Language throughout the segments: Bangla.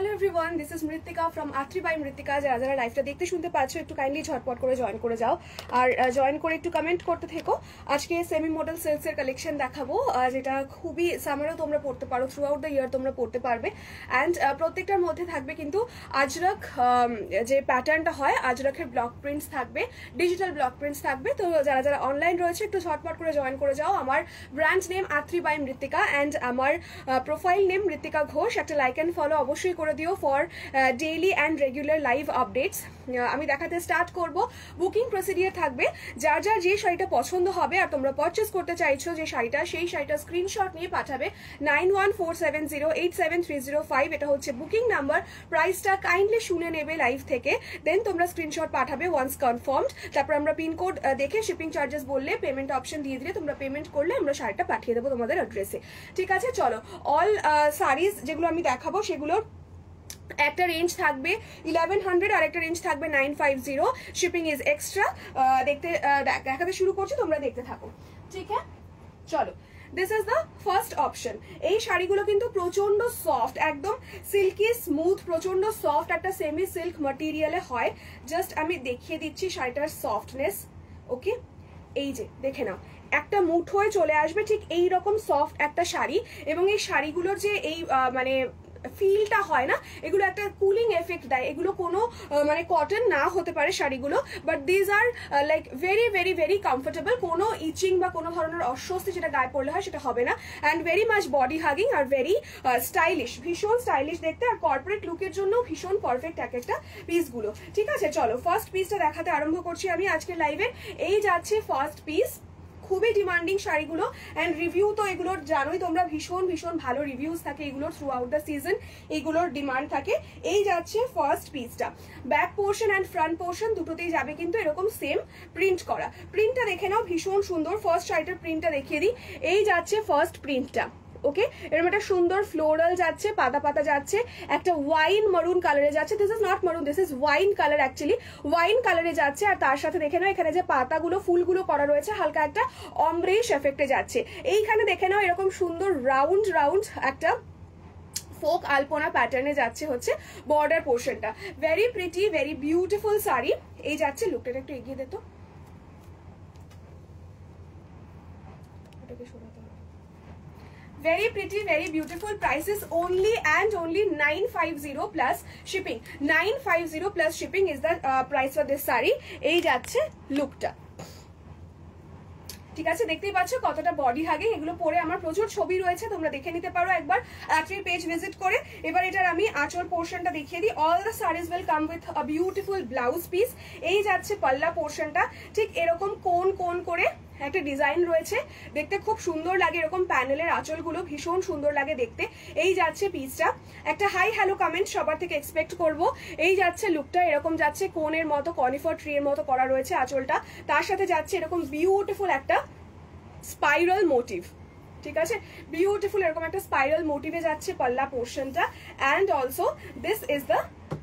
Hello everyone, this is Mritika from Atri by Mritika. যারা যারা লাইভটা দেখতে শুনতে পাচ্ছো একটু কাইন্ডলি ঝটপট করে জয়েন করে যাও আর জয়েন করে একটু কমেন্ট করতে থেকো। আজকে সেমি মডেল সিল্কস এর কালেকশন দেখাবো যেটা খুবই সামারও তোমরা পড়তে পারো, থ্রু আউট দ্য ইয়ার তোমরা পড়তে পারবে। অ্যান্ড প্রত্যেকটার মধ্যে থাকবে কিন্তু আজরাক যে প্যাটার্নটা হয় আজরাকের ব্লক প্রিন্টস থাকবে, ডিজিটাল ব্লক প্রিন্টস থাকবে। তো যারা যারা অনলাইন রয়েছে একটু ঝটপট করে জয়েন করে যাও। আমার ব্র্যান্ড নেম আত্রি বাই মৃত্তিকা অ্যান্ড আমার প্রোফাইল নেম মৃত্তিকা ঘোষ। একটা লাইক অ্যান্ড ফলো অবশ্যই করে দিও for daily and regular live updates. আমি দেখাতে স্টার্ট করব। বুকিং প্রসিডিয়ার থাকবে, যার যার যে শাড়িটা পছন্দ হবে আর তোমরা পারচেস করতে চাইছো যে শাড়িটা, সেই শাড়িটা স্ক্রিনশট নিয়ে পাঠাবে 9147087305। এটা হচ্ছে বুকিং নাম্বার। প্রাইসটা কাইন্ডলি শুনে নেবে লাইভ থেকে, দেন তোমরা স্ক্রিনশট পাঠাবে ওয়ান্স কনফার্মড। তারপর আমরা পিনকোড দেখে শিপিং চার্জেস বললে পেমেন্ট অপশন দিয়ে দিলে তোমরা পেমেন্ট করলে আমরা শাড়িটা পাঠিয়ে দেবো তোমাদের অ্যাড্রেসে। ঠিক আছে, চলো। অল শাড়িজ যেগুলো আমি দেখাবো সেগুলোর একটা রেঞ্জ থাকবে 1100 আর একটা রেঞ্জ থাকবে 950। Shipping is extra. দেখাতে শুরু করছি, তোমরা দেখতে থাকো। ঠিক আছে, চলো। This is the first option. এই শাড়িগুলো কিন্তু প্রচন্ড সফট, একদম সিল্কি স্মুথ, প্রচন্ড সফট একটা সেমি সিল্ক ম্যাটেরিয়ালে হয়। জাস্ট আমি দেখিয়ে দিচ্ছি শাড়িটার সফটনেস। ওকে, এই যে দেখে নাও, একটা মুঠোয় চলে আসবে ঠিক এই রকম সফট একটা শাড়ি। এবং এই শাড়িগুলোর যে এই মানে ফিলটা হয় না, এগুলো একটা কুলিং এফেক্ট দেয়। এগুলো কোনো মানে কটন না হতে পারে শাড়িগুলো, but these are like very very very comfortable. কোনো ইচিং বা কোনো ধরনের অস্বস্তি যেটা গায়ে পড়লে হয় সেটা হবে না। And very much body hugging are very stylish, ভীষণ স্টাইলিশ দেখতে। আর কর্পোরেট লুকের জন্য ভীষণ পারফেক্ট এক একটা পিসগুলো। ঠিক আছে, চলো ফার্স্ট পিসটা দেখাতে আরম্ভ করছি আমি আজকের লাইভের। এই যাচ্ছে ফার্স্ট পিস। খুবই ডিমান্ডিং শাড়িগুলো অ্যান্ড রিভিউ তো এগুলোর জানোই তোমরা, ভীষণ ভীষণ ভালো রিভিউজ থাকে এগুলোর থ্রু আউট দ্য সিজন, এগুলোর ডিমান্ড থাকে। এই যাচ্ছে ফার্স্ট পিসটা। Back portion and front portion দুটোতেই যাবে কিন্তু এরকম সেম প্রিন্ট করা। প্রিন্টটা দেখে নাও, ভীষণ সুন্দর। ফার্স্ট শাড়িটার প্রিন্টটা দেখিয়ে দিই। এই যাচ্ছে ফার্স্ট প্রিন্টটা। ওকে, এরকম একটা সুন্দর ফ্লোরাল যাচ্ছে, পাতা পাতা যাচ্ছে, একটা ওয়াইন মারুন কালারে যাচ্ছে। দিস ইজ নট মারুন, this is wine colour, actually wine কালারে যাচ্ছে। আর তার সাথে দেখে নাও এখানে যে পাতাগুলো ফুলগুলো করা রয়েছে হালকা একটা অমব্রেশ এফেক্টে যাচ্ছে। এইখানে দেখে নাও এরকম সুন্দর রাউন্ড রাউন্ড একটা ফোক আলপনা প্যাটার্নে যাচ্ছে হচ্ছে বর্ডার পোর্শনটা। Very pretty, very beautiful sari. এই যাচ্ছে লুকটা একটু এগিয়ে দিত, এটাকে সরাতে হবে। Very pretty, very beautiful. Price is only and only 950 plus shipping. 950 plus shipping is the price for this saree. এই যাচ্ছে লুকটা। ঠিক আছে, দেখতেই পাচ্ছ কতটা বডি হাগিং। এগুলো পরে আমার প্রচুর ছবি রয়েছে, তোমরা দেখে নিতে পারো একবার আত্রির পেজ ভিজিট করে। এবার এটার আমি আঁচল পোর্শনটা দেখিয়ে দিই। All the saris will come with a beautiful blouse piece. এই যাচ্ছে পাল্লা পোর্শনটা, ঠিক এরকম কোন কোন করে একটা ডিজাইন রয়েছে, দেখতে খুব সুন্দর লাগে। এরকম প্যানেলের আঁচলগুলো ভীষণ সুন্দর লাগে দেখতে। এই যাচ্ছে পিসটা। একটা হাই হ্যালো কমেন্ট সবার থেকে এক্সপেক্ট করব। এই যাচ্ছে লুকটা, এরকম যাচ্ছে কোনের মতো, কনিফার ট্রি এর মতো করা রয়েছে আঁচলটা। তার সাথে যাচ্ছে এরকম বিউটিফুল একটা স্পাইরাল মোটিভ। ঠিক আছে, বিউটিফুল এরকম একটা স্পাইরাল মোটিভে যাচ্ছে পাল্লা পোর্শনটা। And also this is the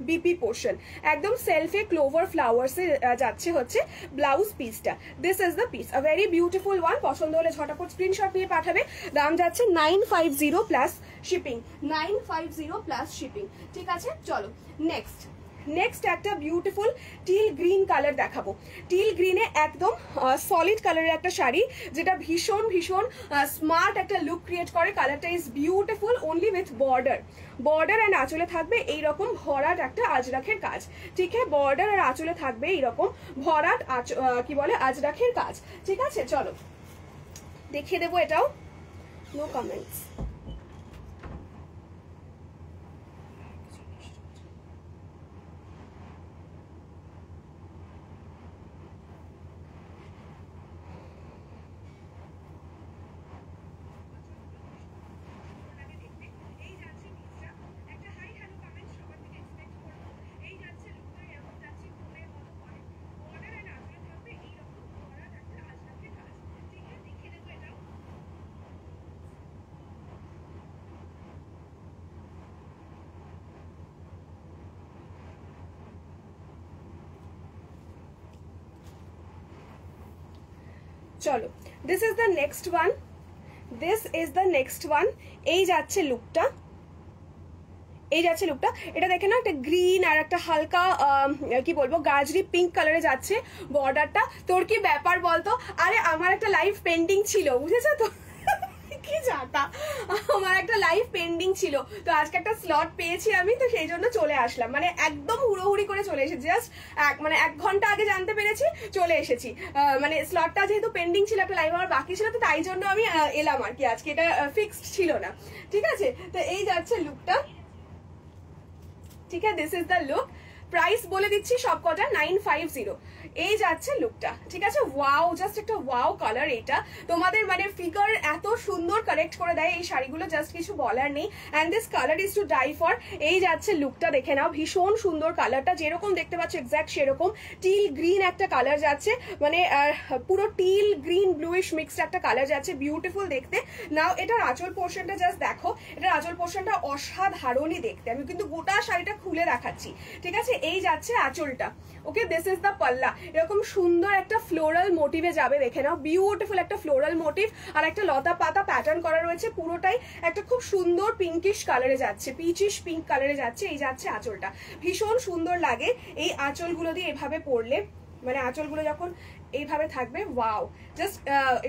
BP portion, একদম সেলফে ক্লোভার ফ্লাওয়ার্স এ যাচ্ছে হচ্ছে ব্লাউজ পিসটা। This is the piece, a very beautiful one. পছন্দ হলে ঝটাপট স্ক্রিনশট নিয়ে পাঠাবে। দাম যাচ্ছে 950 প্লাস শিপিং, 950 প্লাস শিপিং। ঠিক আছে, চলো নেক্সট। নেক্সট একটা বিউটিফুল টিল গ্রিন কালার দেখাবো। টিল গ্রিনে একদম সলিড কালারের একটা শাড়ি, যেটা ভীষণ ভীষণ স্মার্ট একটা লুক ক্রিয়েট করে। কালারটা is beautiful, only with border. Border and আঁচলে থাকবে এইরকম ভরাট একটা আজরাখের কাজ। ঠিক আছে, বর্ডার আর আঁচলে থাকবে এইরকম ভরাট কি বলে আজরাখের কাজ। ঠিক আছে, চলো দেখিয়ে দেবো এটাও। No comments. চলো, this is the next one. This is the next one. এই যাচ্ছে লুকটা, এই যাচ্ছে লুকটা, এটা দেখে না একটা গ্রিন আর একটা হালকা কি বলবো গাজরি পিঙ্ক কালারে যাচ্ছে বর্ডারটা। তোর কি ব্যাপার বলতো? আরে আমার একটা লাইভ পেন্ডিং ছিল, বুঝেছো তো? কি জাতা, আমার একটা লাইভ পেন্ডিং ছিল, তো আজকে একটা স্লট পেয়েছি আমি, তো সেই জন্য চলে আসলাম, মানে একদম হুড়োহুড়ি করে চলে এসেছি, জাস্ট মানে 1 ঘন্টা আগে জানতে পেরেছি, চলে এসেছি। মানে স্লটটা যেহেতু পেন্ডিং ছিল, একটা লাইভ আমার বাকি ছিল, তো তাই জন্য আমি এলাম আর কি, আজকে এটা ফিক্সড ছিল না, ঠিক আছে? তো এই যাচ্ছে লুকটা, ঠিক আছে, this is the look. Price বলে দিচ্ছি সব কটা 950। এই যাচ্ছে লুকটা, ঠিক আছে? ওয়াও, জাস্ট একটা ওয়াও কালার এটা, তোমাদের মানে ফিগার এত সুন্দর কারেক্ট করে দেয় এই শাড়িগুলো, জাস্ট কিছু বলার নেই। And this colour is to die for. এই যাচ্ছে লুকটা, দেখে নাও, ভীষণ সুন্দর কালারটা, যেরকম দেখতে পাচ্ছ এক্স্যাক্ট সেরকম টিল গ্রিন একটা কালার যাচ্ছে, মানে পুরো টিল গ্রিন ব্লুইশ মিক্সড একটা কালার যাচ্ছে, বিউটিফুল দেখতে। নাও এটার আঁচল পোর্শনটা জাস্ট দেখো, এটার আঁচল পোর্শনটা অসাধারণই দেখতে, আমি কিন্তু গোটা শাড়িটা খুলে দেখাচ্ছি, ঠিক আছে? এই যাচ্ছে আঁচলটা, ওকে, দিস ইজ দ্য পাল্লা, এরকম সুন্দর একটা ফ্লোরাল মোটিভে যাবে, দেখে নাও, বিউটিফুল একটা ফ্লোরাল মোটিভ, আর একটা লতা পাতা প্যাটার্ন করা রয়েছে, পুরোটাই একটা খুব সুন্দর পিঙ্কিশ কালারে যাচ্ছে, পিচিশ পিঙ্ক কালারে যাচ্ছে। এই যাচ্ছে আঁচলটা, ভীষণ সুন্দর লাগে এই আঁচলগুলো দিয়ে এভাবে পরলে, মানে আঁচলগুলো যখন এইভাবে থাকবে, ওয়াও, জাস্ট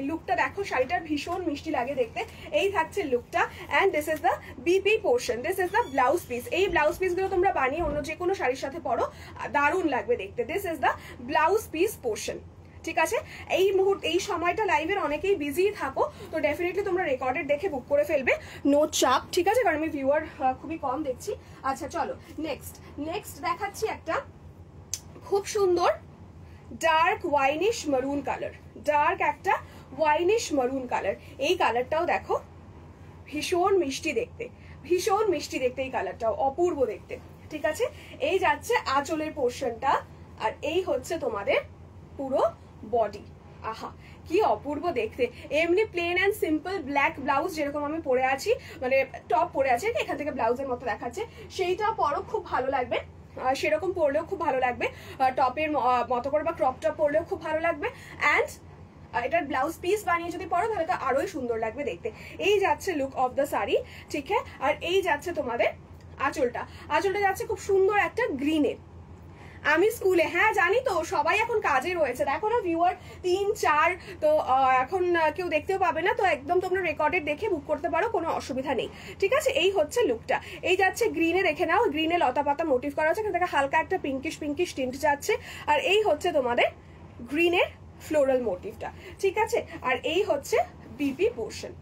লুকটা দেখো, শাড়িটার ভীষণ মিষ্টি লাগে দেখতে। এই থাকছে লুকটা, and this is the BP portion, this is the blouse piece. এই ব্লাউজ পিসগুলো তোমরা বানিয়ে অন্য যে কোনো শাড়ির সাথে পরো, দারুণ লাগবে দেখতে। This is the blouse piece portion, ঠিক আছে? এই মুহূর্তে এই সময়টা লাইভের অনেকেই বিজি থাকো, তো ডেফিনেটলি তোমরা রেকর্ডেড দেখে বুক করে ফেলবে, নো চাপ, ঠিক আছে? কারণ আমি ভিউয়ার খুবই কম দেখছি। আচ্ছা চলো নেক্সট দেখাচ্ছি একটা খুব সুন্দর ডার্ক ওয়াইনিশ মারুন কালার, ডার্ক একটা ওয়াইনিশ মারুন কালার। এই কালারটাও দেখো, ভীষণ মিষ্টি দেখতে, ভীষণ মিষ্টি দেখতে, এই কালারটাও অপূর্ব দেখতে, ঠিক আছে? এই যাচ্ছে আঁচলের পোর্শনটা, আর এই হচ্ছে তোমাদের পুরো বডি। আহা, কি অপূর্ব দেখতে। এমনি plain and simple black blouse যেরকম আমি পরে আছি, মানে টপ পরে আছি, এখান থেকে ব্লাউজের মতো দেখাচ্ছে, সেইটা পরও খুব ভালো লাগবে, সেরকম পরলেও খুব ভালো লাগবে, টপের মতো করে বা ক্রপ টপ পরলেও খুব ভালো লাগবে। অ্যান্ড এটার ব্লাউজ পিস বানিয়ে যদি পরো তাহলে তো আরোই সুন্দর লাগবে দেখতে। এই যাচ্ছে লুক অফ দ্য শাড়ি, ঠিক আছে? আর এই যাচ্ছে তোমাদের আঁচলটা, আঁচলটা যাচ্ছে খুব সুন্দর একটা গ্রিনে। আমি স্কুলে, হ্যাঁ জানি তো, সবাই এখন কাজে রয়েছে, দেখো না ভিউয়ার 3-4, তো এখন কেউ দেখতেও পাবে না, তো একদম তোমরা রেকর্ডেড দেখে বুক করতে পারো, কোনো অসুবিধা নেই, ঠিক আছে? এই হচ্ছে লুকটা, এই যাচ্ছে গ্রিনে, দেখে নাও, গ্রিনে লতা পাতা মোটিভ করা আছে, এখান থেকে হালকা একটা পিঙ্কিশ টিন্ট যাচ্ছে, আর এই হচ্ছে তোমাদের গ্রিনের ফ্লোরাল মোটিভটা, ঠিক আছে? আর এই হচ্ছে BP portion,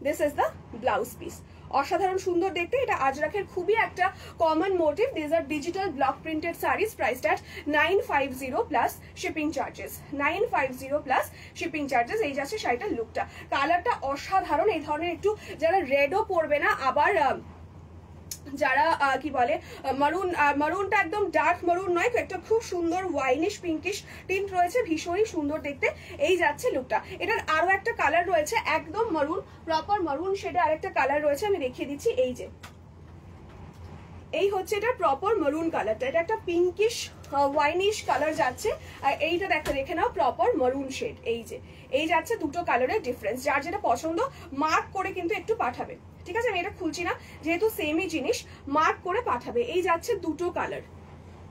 this is the blouse piece, অসাধারণ সুন্দর দেখতে। এটা আজরাকের খুবই একটা common motif. This are digital block printed saris, priced at 950 plus shipping charges, 950 plus shipping charges. এই যাচ্ছে শাড়িটার লুকটা, কালারটা অসাধারণ। এই ধরনের একটু যারা রেডও পরবে না, আবার যারা কি বলে মারুনটা একদম ডার্ক মারুন নয়, একটা খুব সুন্দর ওয়াইনিশ পিঙ্কিশ টিন্ট রয়েছে, ভীষণই সুন্দর দেখতে। এই যাচ্ছে লুকটা। এটার আরো একটা কালার রয়েছে, একদম মারুন, প্রপার মারুন শেডে আরেকটা কালার রয়েছে, আমি দেখিয়ে দিচ্ছি। এই যে এই হচ্ছে এটা প্রপার মারুন কালারটা, এটা একটা পিঙ্কিশ ওয়াইনিশ কালার যাচ্ছে, আর এইটা দেখে নাও প্রপার মারুন শেড। এই যে এই যাচ্ছে দুটো কালারের ডিফারেন্স, যার যেটা পছন্দ মার্ক করে কিন্তু একটু পাঠাবে, ঠিক আছে? আমি এটা খুলছি না, যেহেতু সেমই জিনিস, মার্ক করে পাঠাবে। এই যাচ্ছে দুটো কালার,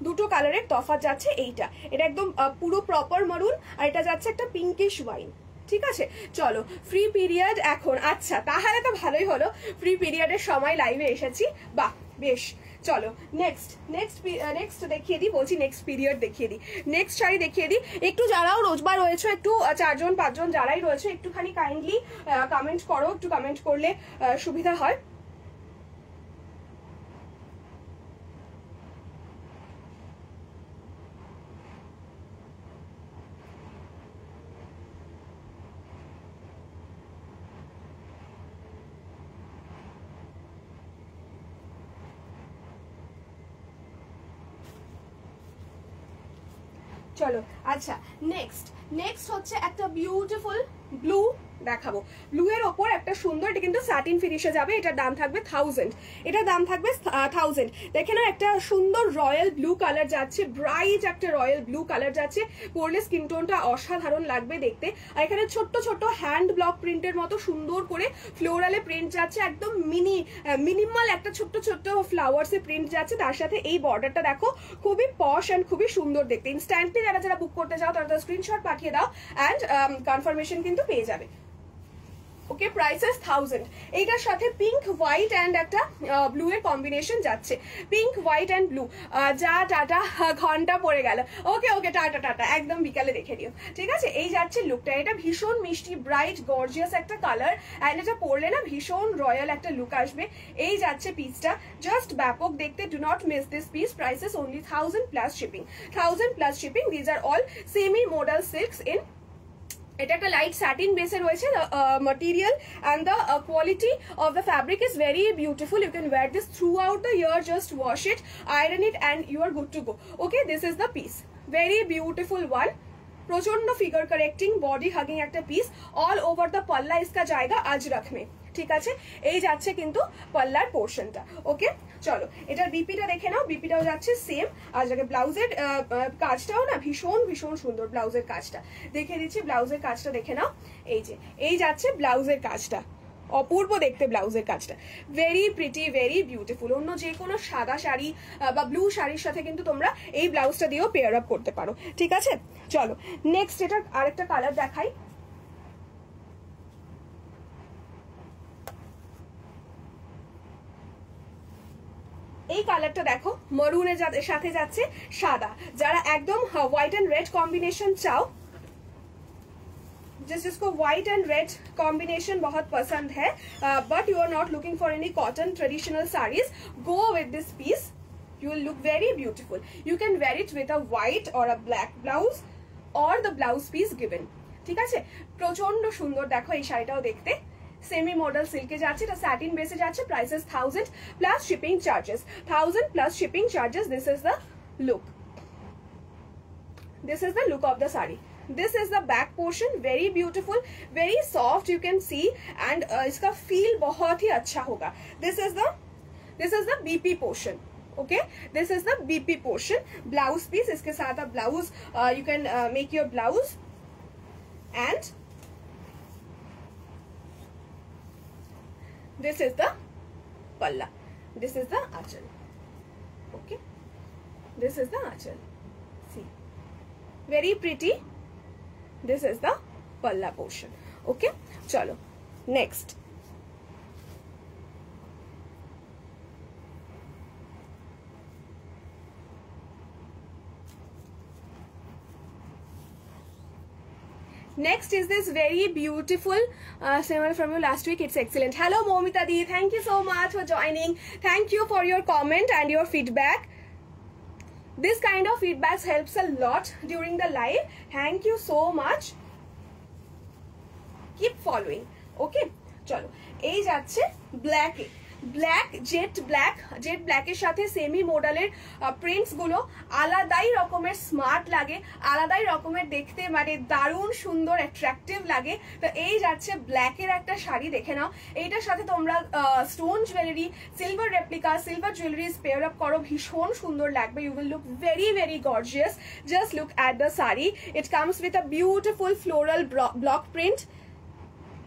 দুটো কালারের তফাৎ যাচ্ছে। এইটা এটা একদম পুরো প্রপার মারুন, আর এটা যাচ্ছে একটা পিঙ্কিশ ওয়াইন, ঠিক আছে? চলো, ফ্রি পিরিয়ড এখন, আচ্ছা তাহলে তো ভালোই হলো, ফ্রি পিরিয়ডের সময় লাইভে এসেছি, বাহ বেশ। চলো নেক্সট দেখিয়ে দিই, বলছি নেক্সট পিরিয়ড দেখিয়ে দিই, নেক্সট শাড়ি দেখিয়ে দিই। একটু যারাও রোজবার রয়েছে, একটু 4-5 যারাই রয়েছে, একটুখানি কাইন্ডলি কমেন্ট করো, একটু কমেন্ট করলে সুবিধা হয়। চলো, আচ্ছা নেক্সট হচ্ছে একটা বিউটিফুল ব্লু দেখাবো। ব্লু এর ওপর একটা সুন্দর, এটা কিন্তু স্যাটিন ফিনিশে যাবে, এটার দাম থাকবে 1000, এটার দাম থাকবে 1000। দেখে না একটা সুন্দর রয়্যাল ব্লু কালার যাচ্ছে, ব্রাইট একটা রয়্যাল ব্লু কালার যাচ্ছে, পরলে স্কিন টোনটা অসাধারণ লাগবে দেখতে। আর এখানে ছোট্ট ছোট্ট হ্যান্ড ব্লক প্রিন্টের মতো সুন্দর করে ফ্লোরালে প্রিন্ট যাচ্ছে, একদম মিনিমাল একটা ছোট্ট ছোট্ট ফ্লাওয়ার্স এ প্রিন্ট যাচ্ছে, তার সাথে এই বর্ডারটা দেখো খুবই পশ অ্যান্ড খুবই সুন্দর দেখতে। ইনস্ট্যান্টলি যারা যারা বুক করতে চাও তারা স্ক্রিনশট পাঠিয়ে দাও অ্যান্ড কনফার্মেশন কিন্তু পেয়ে যাবে। ওকে, প্রাইসেস 1000। এইটার সাথে পিঙ্ক হোয়াইট অ্যান্ড একটা ব্লু এর কম্বিনেশন যাচ্ছে, পিঙ্ক হোয়াইট অ্যান্ড ব্লু। যা টাটা, ঘন্টা পড়ে গেল। ওকে ওকে, টাটা টাটা, একদম বিকালে দেখে নিও, ঠিক আছে। এই যাচ্ছে লুকটা, এটা ভীষণ মিষ্টি ব্রাইট গর্জিয়াস একটা কালার, অ্যান্ড এটা পরলে না ভীষণ রয়্যাল একটা লুক আসবে। এই যাচ্ছে পিসটা, জাস্ট ব্যাপক দেখতে, do not miss this piece. Prices only 1000 plus shipping, 1000 plus shipping. These are all semi model সিল্কস in, এটা একটা লাইট স্যাটিন বেসে রয়েছে, material and the quality of the fabric is very beautiful. You can wear this throughout the year, just wash it, iron it and you are good to go. Okay, this is the piece, very beautiful one, প্রচন্ড ফিগার কারেক্টিং বডি হাগিং একটা পিস। অল ওভার দ্য পাল্লা ইসকা জায়গা আজরখ মে, ঠিক আছে। এই যাচ্ছে কিন্তু পাল্লার পোর্শনটা। ওকে, চলো এটার বিপিটা দেখে নাও, বিপিটাও যাচ্ছে সেম। আর যাকে ব্লাউজের কাজটাও না ভীষণ ভীষণ সুন্দর, ব্লাউজের কাজটা দেখে দিচ্ছি, ব্লাউজের কাজটা দেখে নাও। এই যে এই যাচ্ছে ব্লাউজের কাজটা, অপূর্ব দেখতে ব্লাউজের কাজটা, ভেরি প্রিটি, ভেরি বিউটিফুল। অন্য যে কোনো সাদা শাড়ি বা ব্লু শাড়ির সাথে কিন্তু তোমরা এই ব্লাউজটা দিয়েও পেয়ার আপ করতে পারো, ঠিক আছে। চলো নেক্সট এটার আরেকটা কালার দেখাই। এই কালারটা দেখো, মরুনের সাথে যাচ্ছে সাদা। যারা একদম হোয়াইট এন্ড রেড কম্বিনেশন চাও, जिसको व्हाइट एंड रेड कॉम्बिनेशन बहुत पसंद है, but you are not looking for any cotton traditional saris, go with this piece, you will look very beautiful. You can wear it with a white or a black blouse or the blouse piece given, ঠিক আছে। প্রচন্ড সুন্দর দেখো এই শাড়িটাও দেখতে, সেমি মডেল সিল্কে যাচ্ছে, এটা স্যাটিন বেসে যাচ্ছে। Prices 1000 plus shipping charges, 1000 plus shipping charges. This is the look, this is the look of the sari. This is the back portion, very beautiful, very soft, you can see, and इसका feel बहुत ही अच्छा होगा। This is the BP portion. Okay, this is the BP portion. Blouse piece, इसके साथ आप blouse, you can make your blouse, and this is the palla, this is the achal. Okay, this is the achal, see, very pretty. This is the palla portion. Okay, chalo next. Next is this very beautiful similar from you last week. It's excellent. Hello Momita Di, thank you so much for joining. Thank you for your comment and your feedback. This kind of feedback helps a lot during the live. Thank you so much. Keep following. Okay, chalo ei jacche black e, black jet ব্ল্যাকের সাথে সেমি মডেলের প্রিন্টস গুলো আলাদাই রকমের স্মার্ট লাগে, আলাদাই রকমের দেখতে, মানে দারুণ সুন্দর অ্যাট্রাকটিভ লাগে। তো এই যাচ্ছে ব্ল্যাকের একটা শাড়ি, দেখে নাও। এইটার সাথে তোমরা stone jewellery, silver replica, silver jewelleries pair up করো, ভীষণ সুন্দর লাগবে। You will look very very gorgeous. Just look at the sari, it comes with a beautiful floral block print,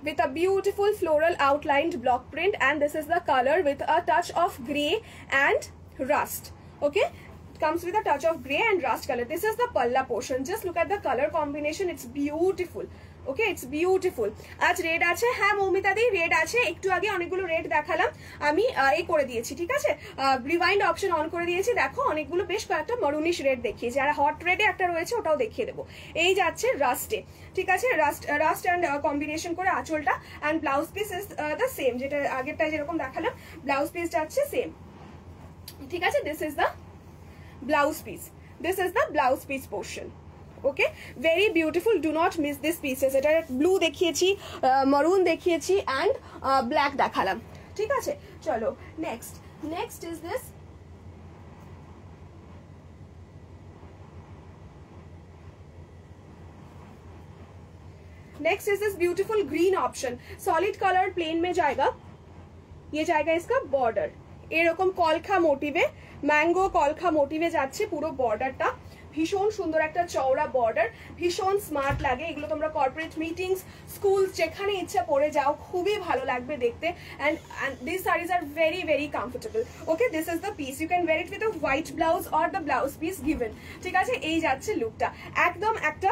with a beautiful floral outlined block print, and this is the color with a touch of grey and rust. Okay, it comes with a touch of grey and rust color. This is the palla portion. Just look at the color combination, it's beautiful. Okay, it's beautiful. আজ রেড আছে, হ্যাঁ মৌমিতা দি রেড আছে, একটু আগে অনেকগুলো রেড দেখালাম আমি, এই করে দিয়েছি, ঠিক আছে, রিওয়াইন্ড অপশন অন করে দিয়েছি। দেখো অনেকগুলো বেশ কয়েকটা মরুনিশ রেড দেখিয়েছি, আর হট রেডে একটা রয়েছে, ওটাও দেখিয়ে দেবো। এই যাচ্ছে রাস্টে, ঠিক আছে, রাস্ট অ্যান্ড কম্বিনেশন করে আঁচলটা, and blouse piece is the same, যেটা আগেরটায় যেরকম দেখালাম ব্লাউজ পিস যাচ্ছে সেম, ঠিক আছে। This is the blouse piece, this is the blouse piece portion. Okay, very beautiful, do not miss this pieces. এটা ব্লু দেখিয়েছি, মারুন দেখিয়েছি, অ্যান্ড ব্ল্যাক দেখালাম, ঠিক আছে। চলো next is this next is this beautiful green option, solid colour plain में जाएगा, ये जाएगा इसका बॉर्डर এরকম কলখা মোটিভে, ম্যাঙ্গো কলখা মোটিভে যাচ্ছে পুরো বর্ডারটা, ভীষণ সুন্দর একটা চওড়া বর্ডার, ভীষণ স্মার্ট লাগে। এগুলো তোমরা কর্পোরেট মিটিংস, স্কুল যেখানে ইচ্ছা পরে যাও, খুবই ভালো লাগবে দেখতে। And this saris are very very comfortable. Okay, this is the piece, you can wear it with a white blouse or the blouse piece given. ঠিক আছে, এই যাচ্ছে লুকটা, একদম একটা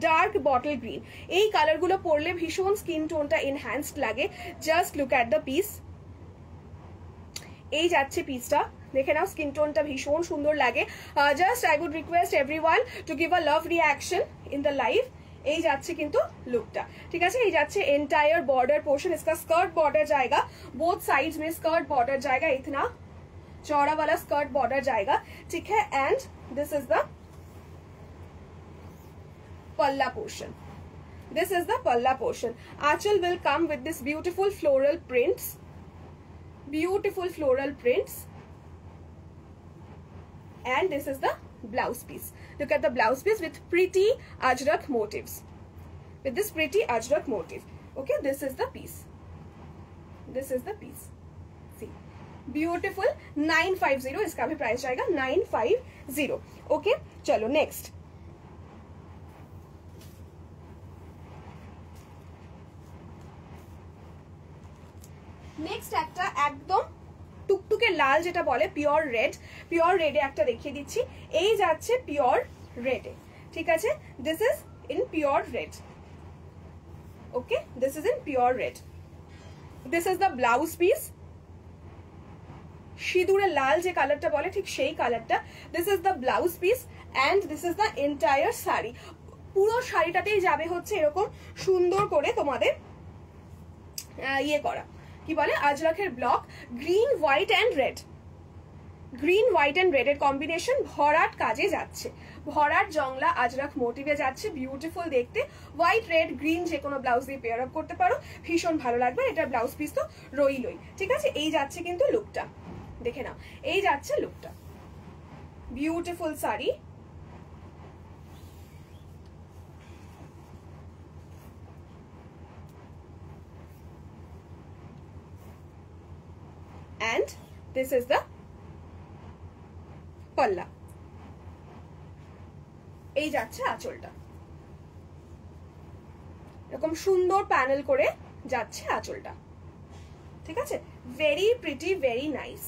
ডার্ক বটল গ্রিন। এই কালারগুলো পরলে ভীষণ স্কিন টোনটা এনহ্যান্সড লাগে। Just look at the piece, এই যাচ্ছে পিসটা, দেখে নাও স্কিন টোনটা ভীষণ সুন্দর লাগে। Just I would request everyone to give a love reaction in the live. এই যাচ্ছে কিন্তু লুকটা, ঠিক আছে। এই যাচ্ছে एंटायर बॉर्डर पोर्शन, इसका स्कर्ट बॉर्डर जाएगा, बोथ साइड्स में स्कर्ट बॉर्डर जाएगा, इतना चौड़ा वाला स्कर्ट बॉर्डर जाएगा, ठीक है। And this is the palla portion, this is the palla portion. Aanchal will come with this beautiful floral prints, beautiful floral prints, and this is the blouse piece. Look at the blouse piece with pretty ajrak motifs, with this pretty ajrak motif. Okay, this is the piece, this is the piece, see, beautiful। 950 इसका भी प्राइस जाएगा 950। okay, चलो नेक्स्ट। নেক্সট একটা একদম টুকটুকে লাল যেটা বলে পিওর রেড, পিওর রেডে একটা দেখিয়ে দিচ্ছি। এই যাচ্ছে পিওর রেডে, ঠিক আছে। This is in pure red, okay, this is in pure red. This is the blouse piece, সিঁদুরে লাল যে কালারটা বলে ঠিক সেই কালারটা। This is the blouse piece and this is the entire sari. পুরো শাড়িটাতেই যাবে হচ্ছে এরকম সুন্দর করে তোমাদের ইয়ে করা, কি বলে, আজরাকের block, green white and red, green white and red এর কম্বিনেশন ভরাট কাজে যাচ্ছে, ভরাট জংলা আজরাক মোটিভে যাচ্ছে, বিউটিফুল দেখতে। হোয়াইট রেড গ্রিন যে কোনো ব্লাউজ দিয়ে পেয়ার আপ করতে পারো, ভীষণ ভালো লাগবে। এটার ব্লাউজ পিস তো রইলই, ঠিক আছে। এই যাচ্ছে কিন্তু লুকটা, দেখে নাও, এই যাচ্ছে লুকটা, beautiful sari. And this is the palla, এই যাচ্ছে আঁচলটা, এরকম সুন্দর প্যানেল করে যাচ্ছে আঁচলটা, ঠিক আছে। Very pretty, very nice.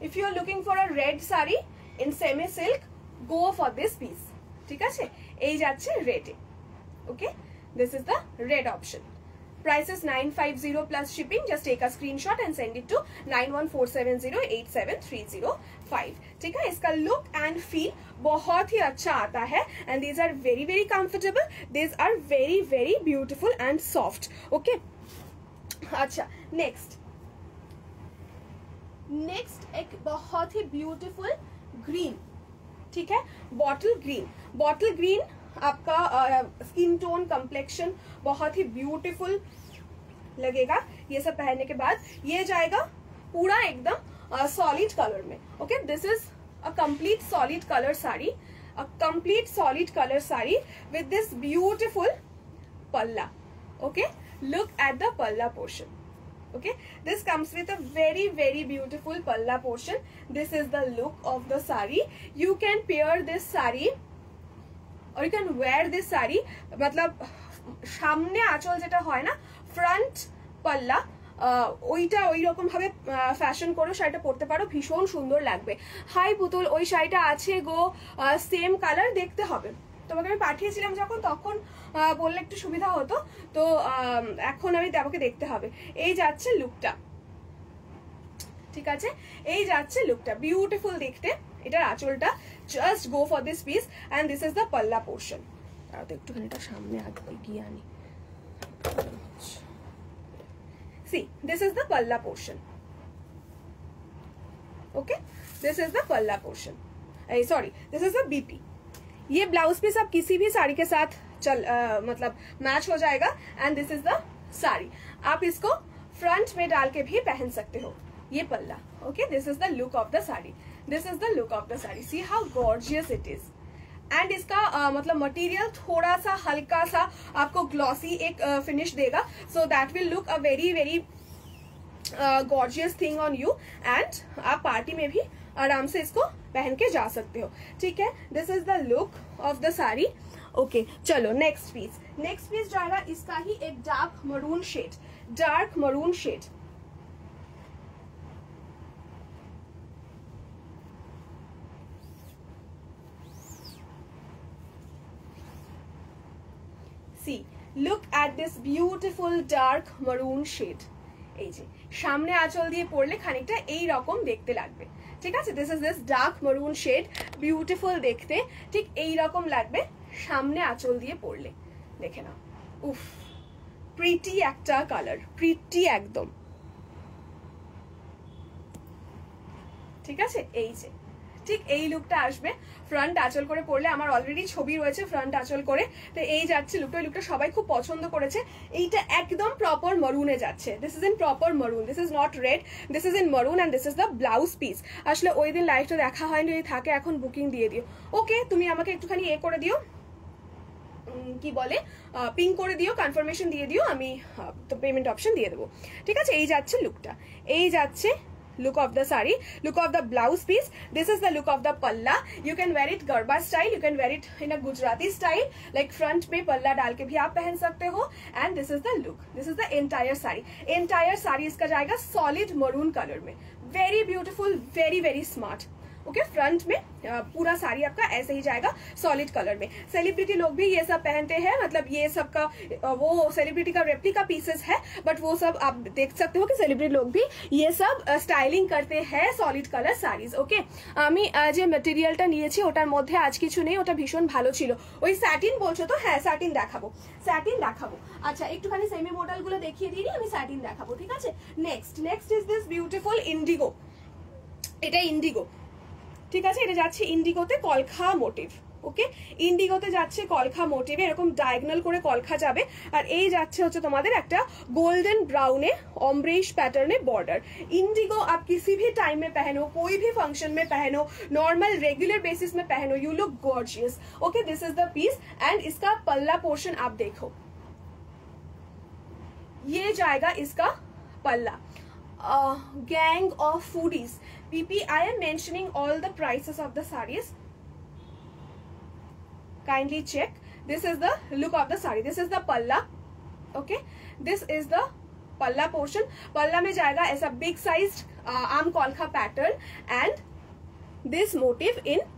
If you are looking for a red saree in semi silk, go for this piece, ঠিক আছে। এই যাচ্ছে রেডে, ওকে, this is the red option। Price is 950 plus shipping. Just take a screenshot and send it to 9147087305। ठीक है, इसका look and feel बहुत ही अच्छा आता है and these are very very comfortable, these are very very beautiful and soft। okay, अच्छा next एक बहुत ही beautiful green, ठीक है, bottle green। bottle green आपका स्किन टोन कम्प्लेक्शन बहुत ही ब्यूटीफुल लगेगा ये सब पहनने के बाद। ये जाएगा पूरा एकदम सॉलिड कलर में। Okay, this is a complete solid colour sari, a complete solid colour sari with this beautiful पल्ला। Okay, look at the palla portion. Okay, this comes with a very very beautiful palla portion। this is the look of the saree। you can pair this saree or you can wear this saree, मतलब সামনে আঁচল যেটা হয় না, ফ্রন্ট পাল্লা, ওইটা ওই রকম ভাবে ফ্যাশন করে শাড়িটা পরতে পারো, ভীষণ সুন্দর লাগবে। হাই পুতুল, ওই শাড়িটা আছে গো, সেম কালার, দেখতে হবে। তোমাকে আমি পাঠিয়েছিলাম যখন, তখন বললে একটু সুবিধা হতো, তো এখন আমি আমাকে দেখতে হবে। এই যাচ্ছে লুকটা, ঠিক আছে, এই যাচ্ছে লুকটা, বিউটিফুল দেখতে। এটার আঁচলটা, just go for this piece and this is the palla portion. তাও তো একটুখানি এটা সামনে গিয়ে আনি। See, this is the palla portion. Okay, this is the palla portion, sorry this is the BP. ये ब्लाउज पीस आप किसी भी साड़ी के साथ मतलब मैच हो जाएगा and this is the sari. आप इसको फ्रंट में डाल के भी पहन सकते हो। ये पल्ला, okay, this is the look of the sari, this is the look of the sari. See how gorgeous it is. And इसका मतलब मटेरियल थोड़ा सा हल्का सा आपको ग्लॉसी एक फिनिश देगा, so that will look a very very gorgeous thing on you, and आप पार्टी में भी आराम से इसको पहन के जा सकते हो, ठीक है। This is the look of the sari. Okay चलो नेक्स्ट पीस, नेक्स्ट पीस जाएगा इसका ही एक dark maroon shade, dark maroon shade. See, look at this beautiful dark maroon shade. এই যে সামনে আঁচল দিয়ে পরলে খানিকটা এই রকম দেখতে লাগবে, ঠিক আছে। This is this dark maroon shade, beautiful দেখতে, ঠিক এই রকম লাগবে সামনে আঁচল দিয়ে পরলে, দেখে নাও। উফ, প্রিটি একটা কালার, প্রিটি একদম, ঠিক আছে। এই যে ঠিক এই লুকটা আসবে ফ্রন্ট আঁচল করে পরলে। আমার অলরেডি ছবি রয়েছে ফ্রন্ট আঁচল করে, তো এই যাচ্ছে লুকটা। ওই লুকটা সবাই খুব পছন্দ করেছে। এইটা একদম প্রপার মরুনে যাচ্ছে, this is in proper maroon, this is not red, this is in maroon, and this is the blouse piece. আসলে ওই দিন লাইভটা দেখা হয়নি, যদি থাকে এখন বুকিং দিয়ে দিও। ওকে, তুমি আমাকে একটুখানি এ করে দিও, কি বলে, পিং করে দিও, কনফার্মেশন দিয়ে দিও, আমি তো পেমেন্ট অপশন দিয়ে দেবো, ঠিক আছে। এই যাচ্ছে লুকটা, এই যাচ্ছে look of the sari, look of the blouse piece. This is the look of the palla. You can wear it garba style, you can wear it in a Gujarati style, like front पे पल्ला डाल के भी आप पहन सकते हो, and this is the look, this is the entire sari. Entire sari इसका जाएगा solid maroon color में, very beautiful, very very smart। Okay, front में पूरा साड़ी आपका ऐसे ही जाएगा सॉलिड कलर में। सेलिब्रिटी लोग भी ये सब पहनते हैं, मतलब ये सब का वो सेलिब्रिटी का रेप्लिका पीसेस है, बट वो सब आप देख सकते हो कि सेलिब्रिटी लोग भी ये सब স্টাইলিং করতে हैं সলিড কালার সারিজ। ওকে, আমি যে ম্যাটেরিয়ালটা নিয়েছি ওটার মধ্যে আজ কিছু নেই, ওটা ভীষণ ভালো ছিল। ওই স্যাটিন বলছো তো, হ্যাঁ স্যাটিন দেখাবো, স্যাটিন দেখাবো। আচ্ছা একটুখানি সেমি মডেল গুলো দেখিয়ে দিই, আমি স্যাটিন দেখাবো, ঠিক আছে। Next is this beautiful Indigo, এটা ইন্ডিগো, ঠিক আছে। এটা যাচ্ছে ইন্ডিগোতে কলখা মোটিভ, ওকে, ইন্ডিগোতে যাচ্ছে কলখা মোটিভে, এরকম ডায়াগোনাল করে কলখা যাবে। আর এই যাচ্ছে হচ্ছে তোমাদের একটা golden brown ombre pattern border. Indigo आप किसी भी टाइम में पहनो, कोई भी फंक्शन में पहनो, नॉर्मल रेगुलर बेसिस में पहनो, you look gorgeous. Okay, this is the piece, and इसका पल्ला पोर्शन आप देखो, ये जाएगा इसका पल्ला। Gang of foodies, PP, I am mentioning all the prices of the sarees, kindly check. This is the look of the saree, this is the palla, okay, this is the palla portion। palla में जाएगा ऐसा big sized आम कॉलखा pattern, and this motif in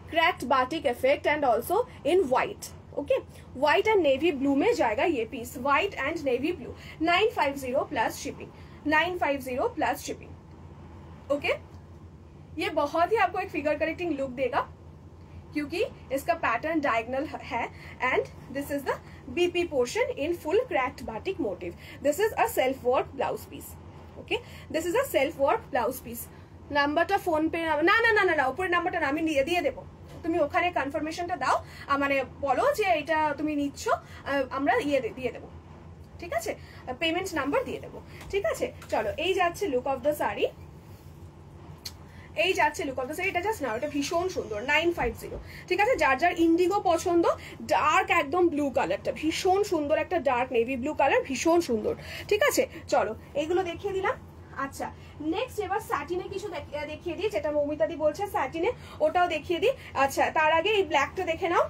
cracked batik effect and also in white। Okay, white and navy blue में जाएगा ये piece, white and navy blue. 950 plus shipping, 950 plus shipping. Okay, ये बहुत ही आपको एक फिगर करेक्टिंग लुक देगा क्योंकि इसका पैटर्न डायगोनल है, and this is the BP portion in full cracked batik motif. This is a self work blouse piece, okay, this is a self work blouse piece. নাম্বারটা ফোন পে না না না না উপরের নাম্বারটা আমি দিয়ে দেবো, তুমি ওখানে কনফার্মেশনটা দাও, মানে বলো যে এটা তুমি নিচ্ছ, আমরা দিয়ে দেবো, ঠিক আছে, পেমেন্ট নাম্বার দিয়ে দেবো, ঠিক আছে। চলো এই যাচ্ছে লুক অফ দ্য শাড়ি, এই যাচ্ছে লুক অফ দ্য শাড়ি, এটা জাস্ট নাও, এটা ভীষণ সুন্দর, 950, ঠিক আছে। যার যার ইন্ডিগো পছন্দ, ডার্ক একদম ব্লু কালারটা ভীষণ সুন্দর, একটা ডার্ক নেভি ব্লু কালার ভীষণ সুন্দর, ঠিক আছে। চলো এইগুলো দেখিয়ে দিলাম। আচ্ছা নেক্সট এবার স্যাটিনে কিছু দেখিয়ে দিই, যেটা মৌমিতাদি বলছে স্যাটিনে, ওটাও দেখিয়ে দিই। আচ্ছা তার আগে এই ব্ল্যাকটা দেখে নাও,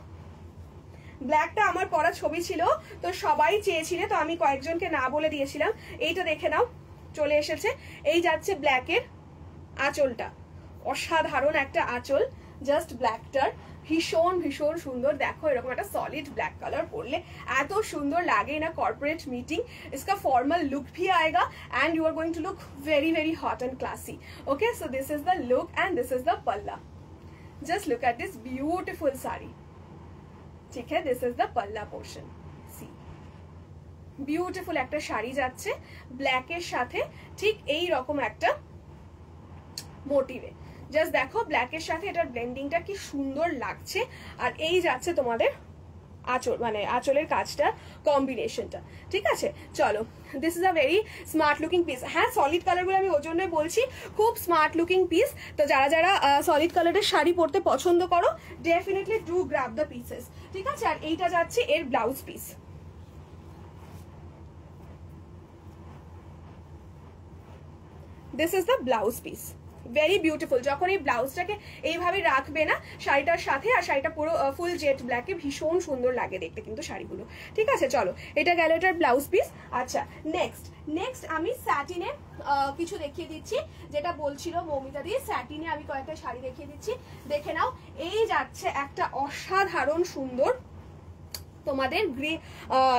ব্ল্যাকটা আমার পরা ছবি ছিল, তো সবাই চেয়েছিলে, তো আমি কয়েকজনকে না বলে দিয়েছিলাম। এইটা দেখে নাও, চলে এসেছে। এই যাচ্ছে ব্ল্যাকের আঁচলটা, অসাধারণ একটা আঁচল, জাস্ট ব্ল্যাকটার ভীষণ ভীষণ সুন্দর। দেখো এরকম একটা সলিড ব্ল্যাক কালার পরলে এত সুন্দর লাগে না কর্पोरेट मीटिंग। इसका फॉर्मल लुक भी आएगा and you are going to look very very hot and classy. Okay, so this is the look and this is the palla. Just look at this beautiful sari, ठीक है, this is the palla portion. See beautiful একটা শাড়ি যাচ্ছে ব্ল্যাকের সাথে, ঠিক এই রকম একটা মোটিভে। জাস্ট দেখো ব্ল্যাকের সাথে এটার ব্লেন্ডিংটা কি সুন্দর লাগছে। আর এই যাচ্ছে তোমাদের আঁচল মানে আঁচলের কাজটা কম্বিনেশনটা, ঠিক আছে। চলো, this is a very smart looking piece. হ্যাঁ, সলিড কালারগুলো আমি ওই জন্যই বলছি, খুব স্মার্ট লুকিং পিস। তো যারা যারা সলিড কালারের শাড়ি পরতে পছন্দ করো, definitely do grab the pieces, ঠিক আছে। আর এইটা যাচ্ছে এর blouse piece. This is the blouse piece, very beautiful. যখন এই ব্লাউজটাকে এইভাবে রাখবে না শাড়িটার সাথে, আর শাড়িটা পুরো ফুল জেট ব্ল্যাকে ভীষণ সুন্দর লাগে দেখতে কিন্তু শাড়িগুলো, ঠিক আছে। চলো, এটা গেল এটার ব্লাউজ পিস। আচ্ছা, নেক্সট আমি স্যাটিনে কিছু দেখিয়ে দিচ্ছি, যেটা বলছিল মৌমিতা দি, স্যাটিনে আমি কয়েকটা শাড়ি দেখিয়ে দিচ্ছি, দেখে নাও। এই যাচ্ছে একটা অসাধারণ সুন্দর তোমাদের গ্রে,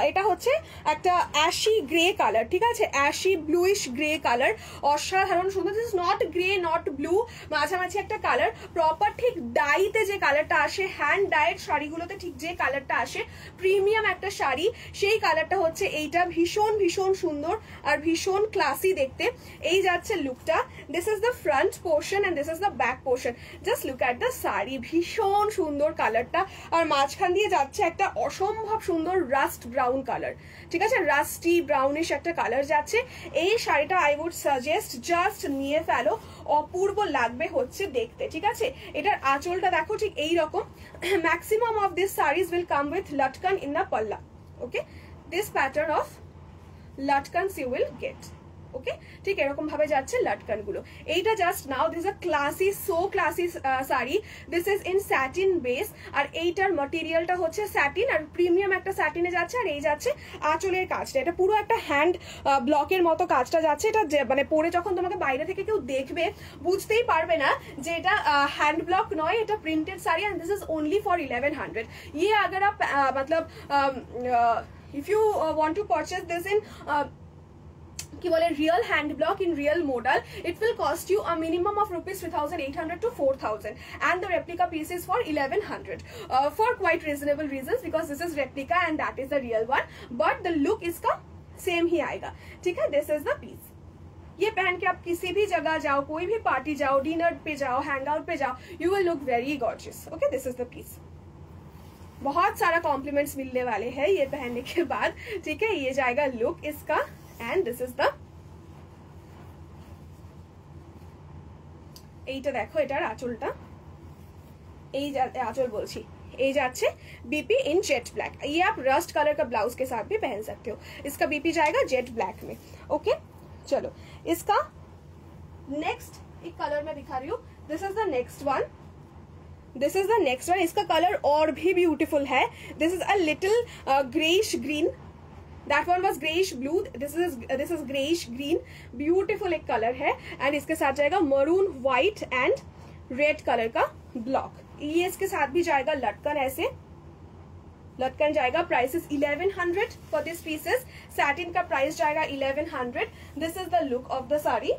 এটা হচ্ছে একটা অ্যাশি গ্রে কালার, ঠিক আছে, অ্যাশি ব্লুইশ গ্রে কালার, অসাধারণ সুন্দর। This is not grey not blue, মাঝামাঝি একটা কালার, প্রপার ঠিক ডাইতে যে কালারটা আসে, হ্যান্ড ডাইড শাড়িগুলোতে ঠিক যে কালারটা আসে, প্রিমিয়াম একটা শাড়ি, সেই কালারটা হচ্ছে এইটা। ভীষণ ভীষণ সুন্দর আর ভীষণ ক্লাসি দেখতে। এই যাচ্ছে লুকটা। This is the front portion and this is the back portion. Just look at the sari, ভীষণ সুন্দর কালারটা। আর মাঝখান দিয়ে যাচ্ছে একটা অসম্ভব সুন্দর রাস্ট ব্রাউন কালার, ঠিক আছে, রাস্টি ব্রাউনিশ একটা কালার যাচ্ছে। এই শাড়িটা আই উড সাজেস্ট জাস্ট নিয়ে ফেলো, অপূর্ব লাগবে হচ্ছে দেখতে, ঠিক আছে। এটার আঁচলটা দেখো ঠিক এইরকম। Maximum of this saris will come with latkan in the palla, okay. This pattern of latkans you will get, okay, ঠিক এরকম ভাবে যাচ্ছে লটকান গুলো। এইটা জাস্ট নাও, this a classy, so classy sari. This is in satin base, আর এইটার ম্যাটেরিয়ালটা হচ্ছে স্যাটিন, আর প্রিমিয়াম একটা স্যাটিনে যাচ্ছে। আর এই যাচ্ছে আঁচলের কাজটা, এটা পুরো একটা হ্যান্ড ব্লকের মতো কাজটা যাচ্ছে। এটা মানে পরে যখন তোমাকে বাইরে থেকে কেউ দেখবে বুঝতেই পারবে না যে এটা হ্যান্ড ব্লক নয়, এটা printed sari. And this is only for 1100। ये अगर आप मतलब if you want to purchase this in কি বলে real hand block in real model, it will cost you a minimum of rupees 3800 to 4000, and the replica piece is for 1100 for quite reasonable reasons, because this is replica and that is the real one, but the look इसका सेम ही आएगा, ठीक है। This is the piece. ये पहन के आप किसी भी जगह जाओ, कोई भी पार्टी जाओ, डिनर पे जाओ, हैंग आउट पे जाओ, you will look very gorgeous, okay. This is the piece. बहुत सारा कॉम्प्लीमेंट्स मिलने वाले हैं ये पहनने के बाद, ठीक है। ये जाएगा लुक इसका, and this is the, এইটা দেখো এটার আঁচলটা, এই আঁচল বলছি, এই যাচ্ছে बीपी इन जेट ब्लैक। ये आप रस्ट कलर का ब्लाउज के साथ भी पहन सकते हो। इसका बीपी जाएगा जेट ब्लैक में, ओके। चलो, इसका नेक्स्ट एक कलर में दिखा रही हूँ। This is the next one, this is the next one. इसका कलर और भी ब्यूटीफुल है। This is a little greyish green, that one was grayish blue, this is grayish green, beautiful एक कलर है। एंड इसके साथ जाएगा maroon white and red colour का ब्लॉक। ये इसके साथ भी जाएगा लटकन, ऐसे लटकन जाएगा। Price is 1100 for this pieces. Satin का प्राइस जाएगा 1100। This is the look of the sari,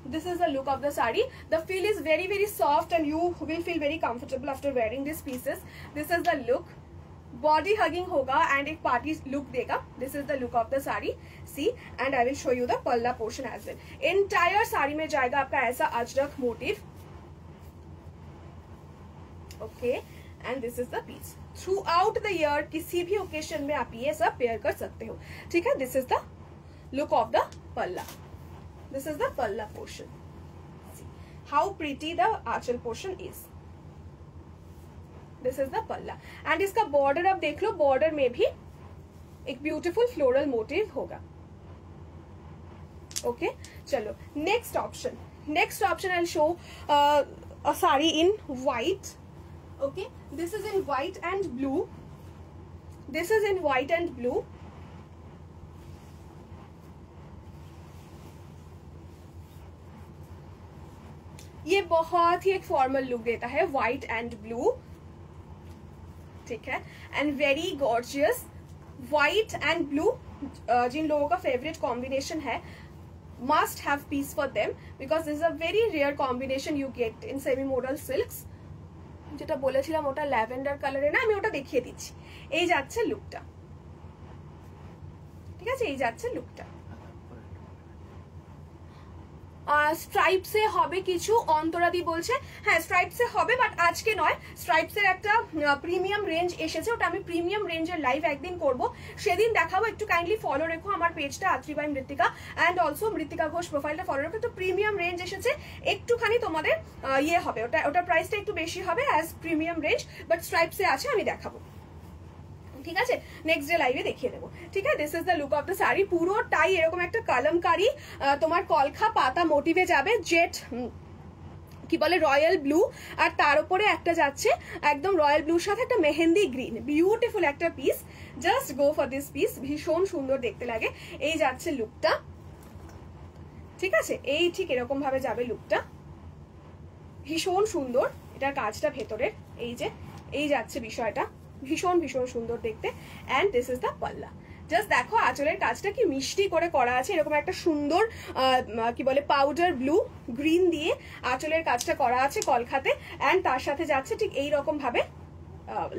this is the look of the saree. The feel is very very soft and you will feel very comfortable after wearing these pieces. This is the look, body hugging होगा एंड एक पार्टी लुक देगा। This is the look of the sari, see. And I will show you the palla portion as well. Entire sari में जाएगा आपका ऐसा ajrakh motif, okay. And this is the piece. Throughout the year किसी भी ओकेशन में आप ये सब पेयर कर सकते हो, ठीक है। This is the look of the palla, this is the palla portion. How pretty the aanchal portion is. This is the palla. And इसका बॉर्डर अब देख लो, बॉर्डर में भी एक ब्यूटीफुल फ्लोरल मोटिव होगा, ओके। चलो, next option I will show a sari in white, okay. This is in white and blue, this is in white and blue. ये बहुत ही एक फॉर्मल लुक देता है, व्हाइट एंड ब्लू, ठीक है। And very gorgeous white and blue. जिन लोगों का फेवरेट कॉम्बिनेशन है, must have piece for them because this is a very rare combination you get in semi modal silks। যেটা বলেছিলাম ওটা ল্যাভেন্ডার কালারে না, আমি ওটা দেখিয়ে দিচ্ছি। এই যাচ্ছে লুকটা, ঠিক আছে, এই যাচ্ছে লুকটা। স্ট্রাইপসে হবে কিছু, অন্তরাদি বলছে। হ্যাঁ স্ট্রাইপসে হবে, বাট আজকে নয়। স্ট্রাইপসের একটা প্রিমিয়াম রেঞ্জ এসেছে, ওটা আমি প্রিমিয়াম রেঞ্জের লাইভ একদিন করব, সেদিন দেখাবো। একটু কাইন্ডলি ফলো রেখো আমার পেজটা আত্রি বাই মৃত্তিকা, অ্যান্ড অলসো মৃত্তিকা ঘোষ প্রোফাইলটা ফলো রেখো। তো প্রিমিয়াম রেঞ্জ এসেছে, একটুখানি তোমাদের ইয়ে হবে, ওটার প্রাইসটা একটু বেশি হবে অ্যাজ প্রিমিয়াম রেঞ্জ, বাট স্ট্রাইপসে আছে, আমি দেখাবো। ঠিক আছে, নেক্সট ডে লাইভে দেখিয়ে দেবো। ঠিক আছে, this is the look of the sari. পুরোটাই এরকম একটা কলমকারি তোমার কলখা পাতা মোটিভে যাবে, জেট কি বলে রয়্যাল ব্লু, আর তার উপরে একটা যাচ্ছে একদম রয়্যাল ব্লুর সাথে একটা মেহেন্দি গ্রিন, বিউটিফুল একটা piece. Just go for this piece, ভীষণ সুন্দর দেখতে লাগে। এই যাচ্ছে লুকটা, ঠিক আছে, এই ঠিক এরকম ভাবে যাবে লুকটা, ভীষণ সুন্দর। এটার কাজটা ভেতরের, এই যাচ্ছে বিষয়টা, ভীষণ ভীষণ সুন্দর দেখতে। অ্যান্ড দিস ইজ দ্য পাল্লা। জাস্ট দেখো আঁচলের কাজটা কি মিষ্টি করে করা আছে, এরকম একটা সুন্দর কি বলে পাউডার ব্লু গ্রিন দিয়ে আঁচলের কাজটা করা আছে কলখাতে, অ্যান্ড তার সাথে যাচ্ছে ঠিক এইরকম ভাবে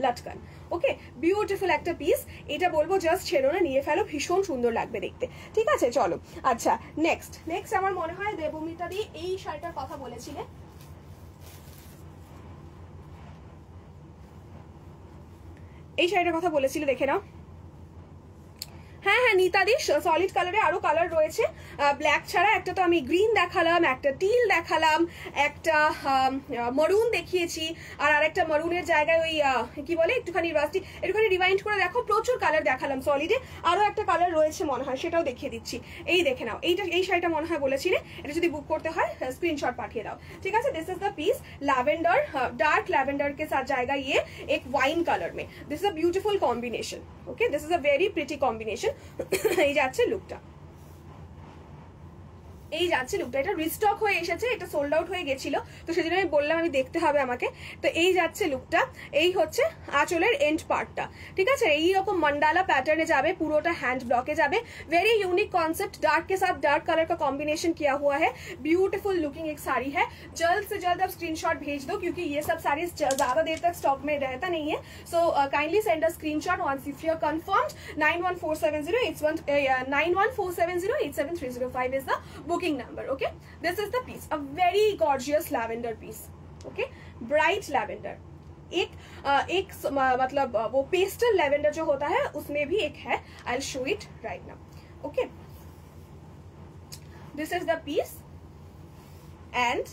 লটকান। ওকে, বিউটিফুল একটা পিস। এটা বলবো জাস্ট ছেড়ো না, নিয়ে ফেলো, ভীষণ সুন্দর লাগবে দেখতে। ঠিক আছে, চলো। আচ্ছা নেক্সট আমার মনে হয় দেবমিতা দি এই শাড়িটার কথা বলেছিলে, এই শাড়িটার কথা বলেছিল, দেখে নাও। হ্যাঁ হ্যাঁ নিতাদি, সলিড কালারে আরো কালার রয়েছে ব্ল্যাক ছাড়া। একটা তো আমি গ্রিন দেখালাম, একটা টিল দেখালাম, একটা মরুন দেখিয়েছি, আর আরেকটা মরুনের জায়গায় ওই কি বলে একটুখানি রাস্টি, একটুখানি রিভাইন্ড করে দেখো, প্রচুর কালার দেখালাম সলিডে। আরো একটা কালার রয়েছে মনে হয়, সেটাও দেখিয়ে দিচ্ছি। এই দেখে নাও, এই শাড়িটা মনে হয় বলেছিলে, এটা যদি বুক করতে হয় স্ক্রিনশট পাঠিয়ে দাও। ঠিক আছে, this is the piece, lavender dark lavender के साथ जाएगा ये एक वाइन कलर में। This is a beautiful combination. Okay, this is a very pretty combination. এই যাচ্ছে লুকটা, এই যাচ্ছে লুকটা। এটা রিস্টক হয়ে এসেছে, এটা সোল্ড আউট হয়ে গেছিল, তো সেদিন আমি বললাম আমি দেখতে হবে আমাকে। তো এই যাচ্ছে লুকটা, এই হচ্ছে আঁচলের এন্ড পার্টটা। ঠিক আছে, এইরকম मंडाला पैटर्ने जाबे, পুরোটা हैंड ब्लॉके जाबे। वेरी यूनिक कॉन्सेप्ट, डार्क के साथ डार्क कलर का कॉम्बिनेशन किया हुआ है। ब्यूटीफुल लुकिंग एक साड़ी है। जल्द से जल्द आप स्क्रीनशॉट भेज दो, क्योंकि ये सब साड़ी ज्यादा देर तक स्टॉक में रहता नहीं है। So kindly send a screenshot once if you are confirmed। 9147087305 is the booking number। okay, this is the piece, a very gorgeous lavender piece। okay, bright lavender। एक मतलब वो पेस्टल लैवेंडर जो होता है उसमें भी एक है, I will show it right now. Okay, this is the piece, and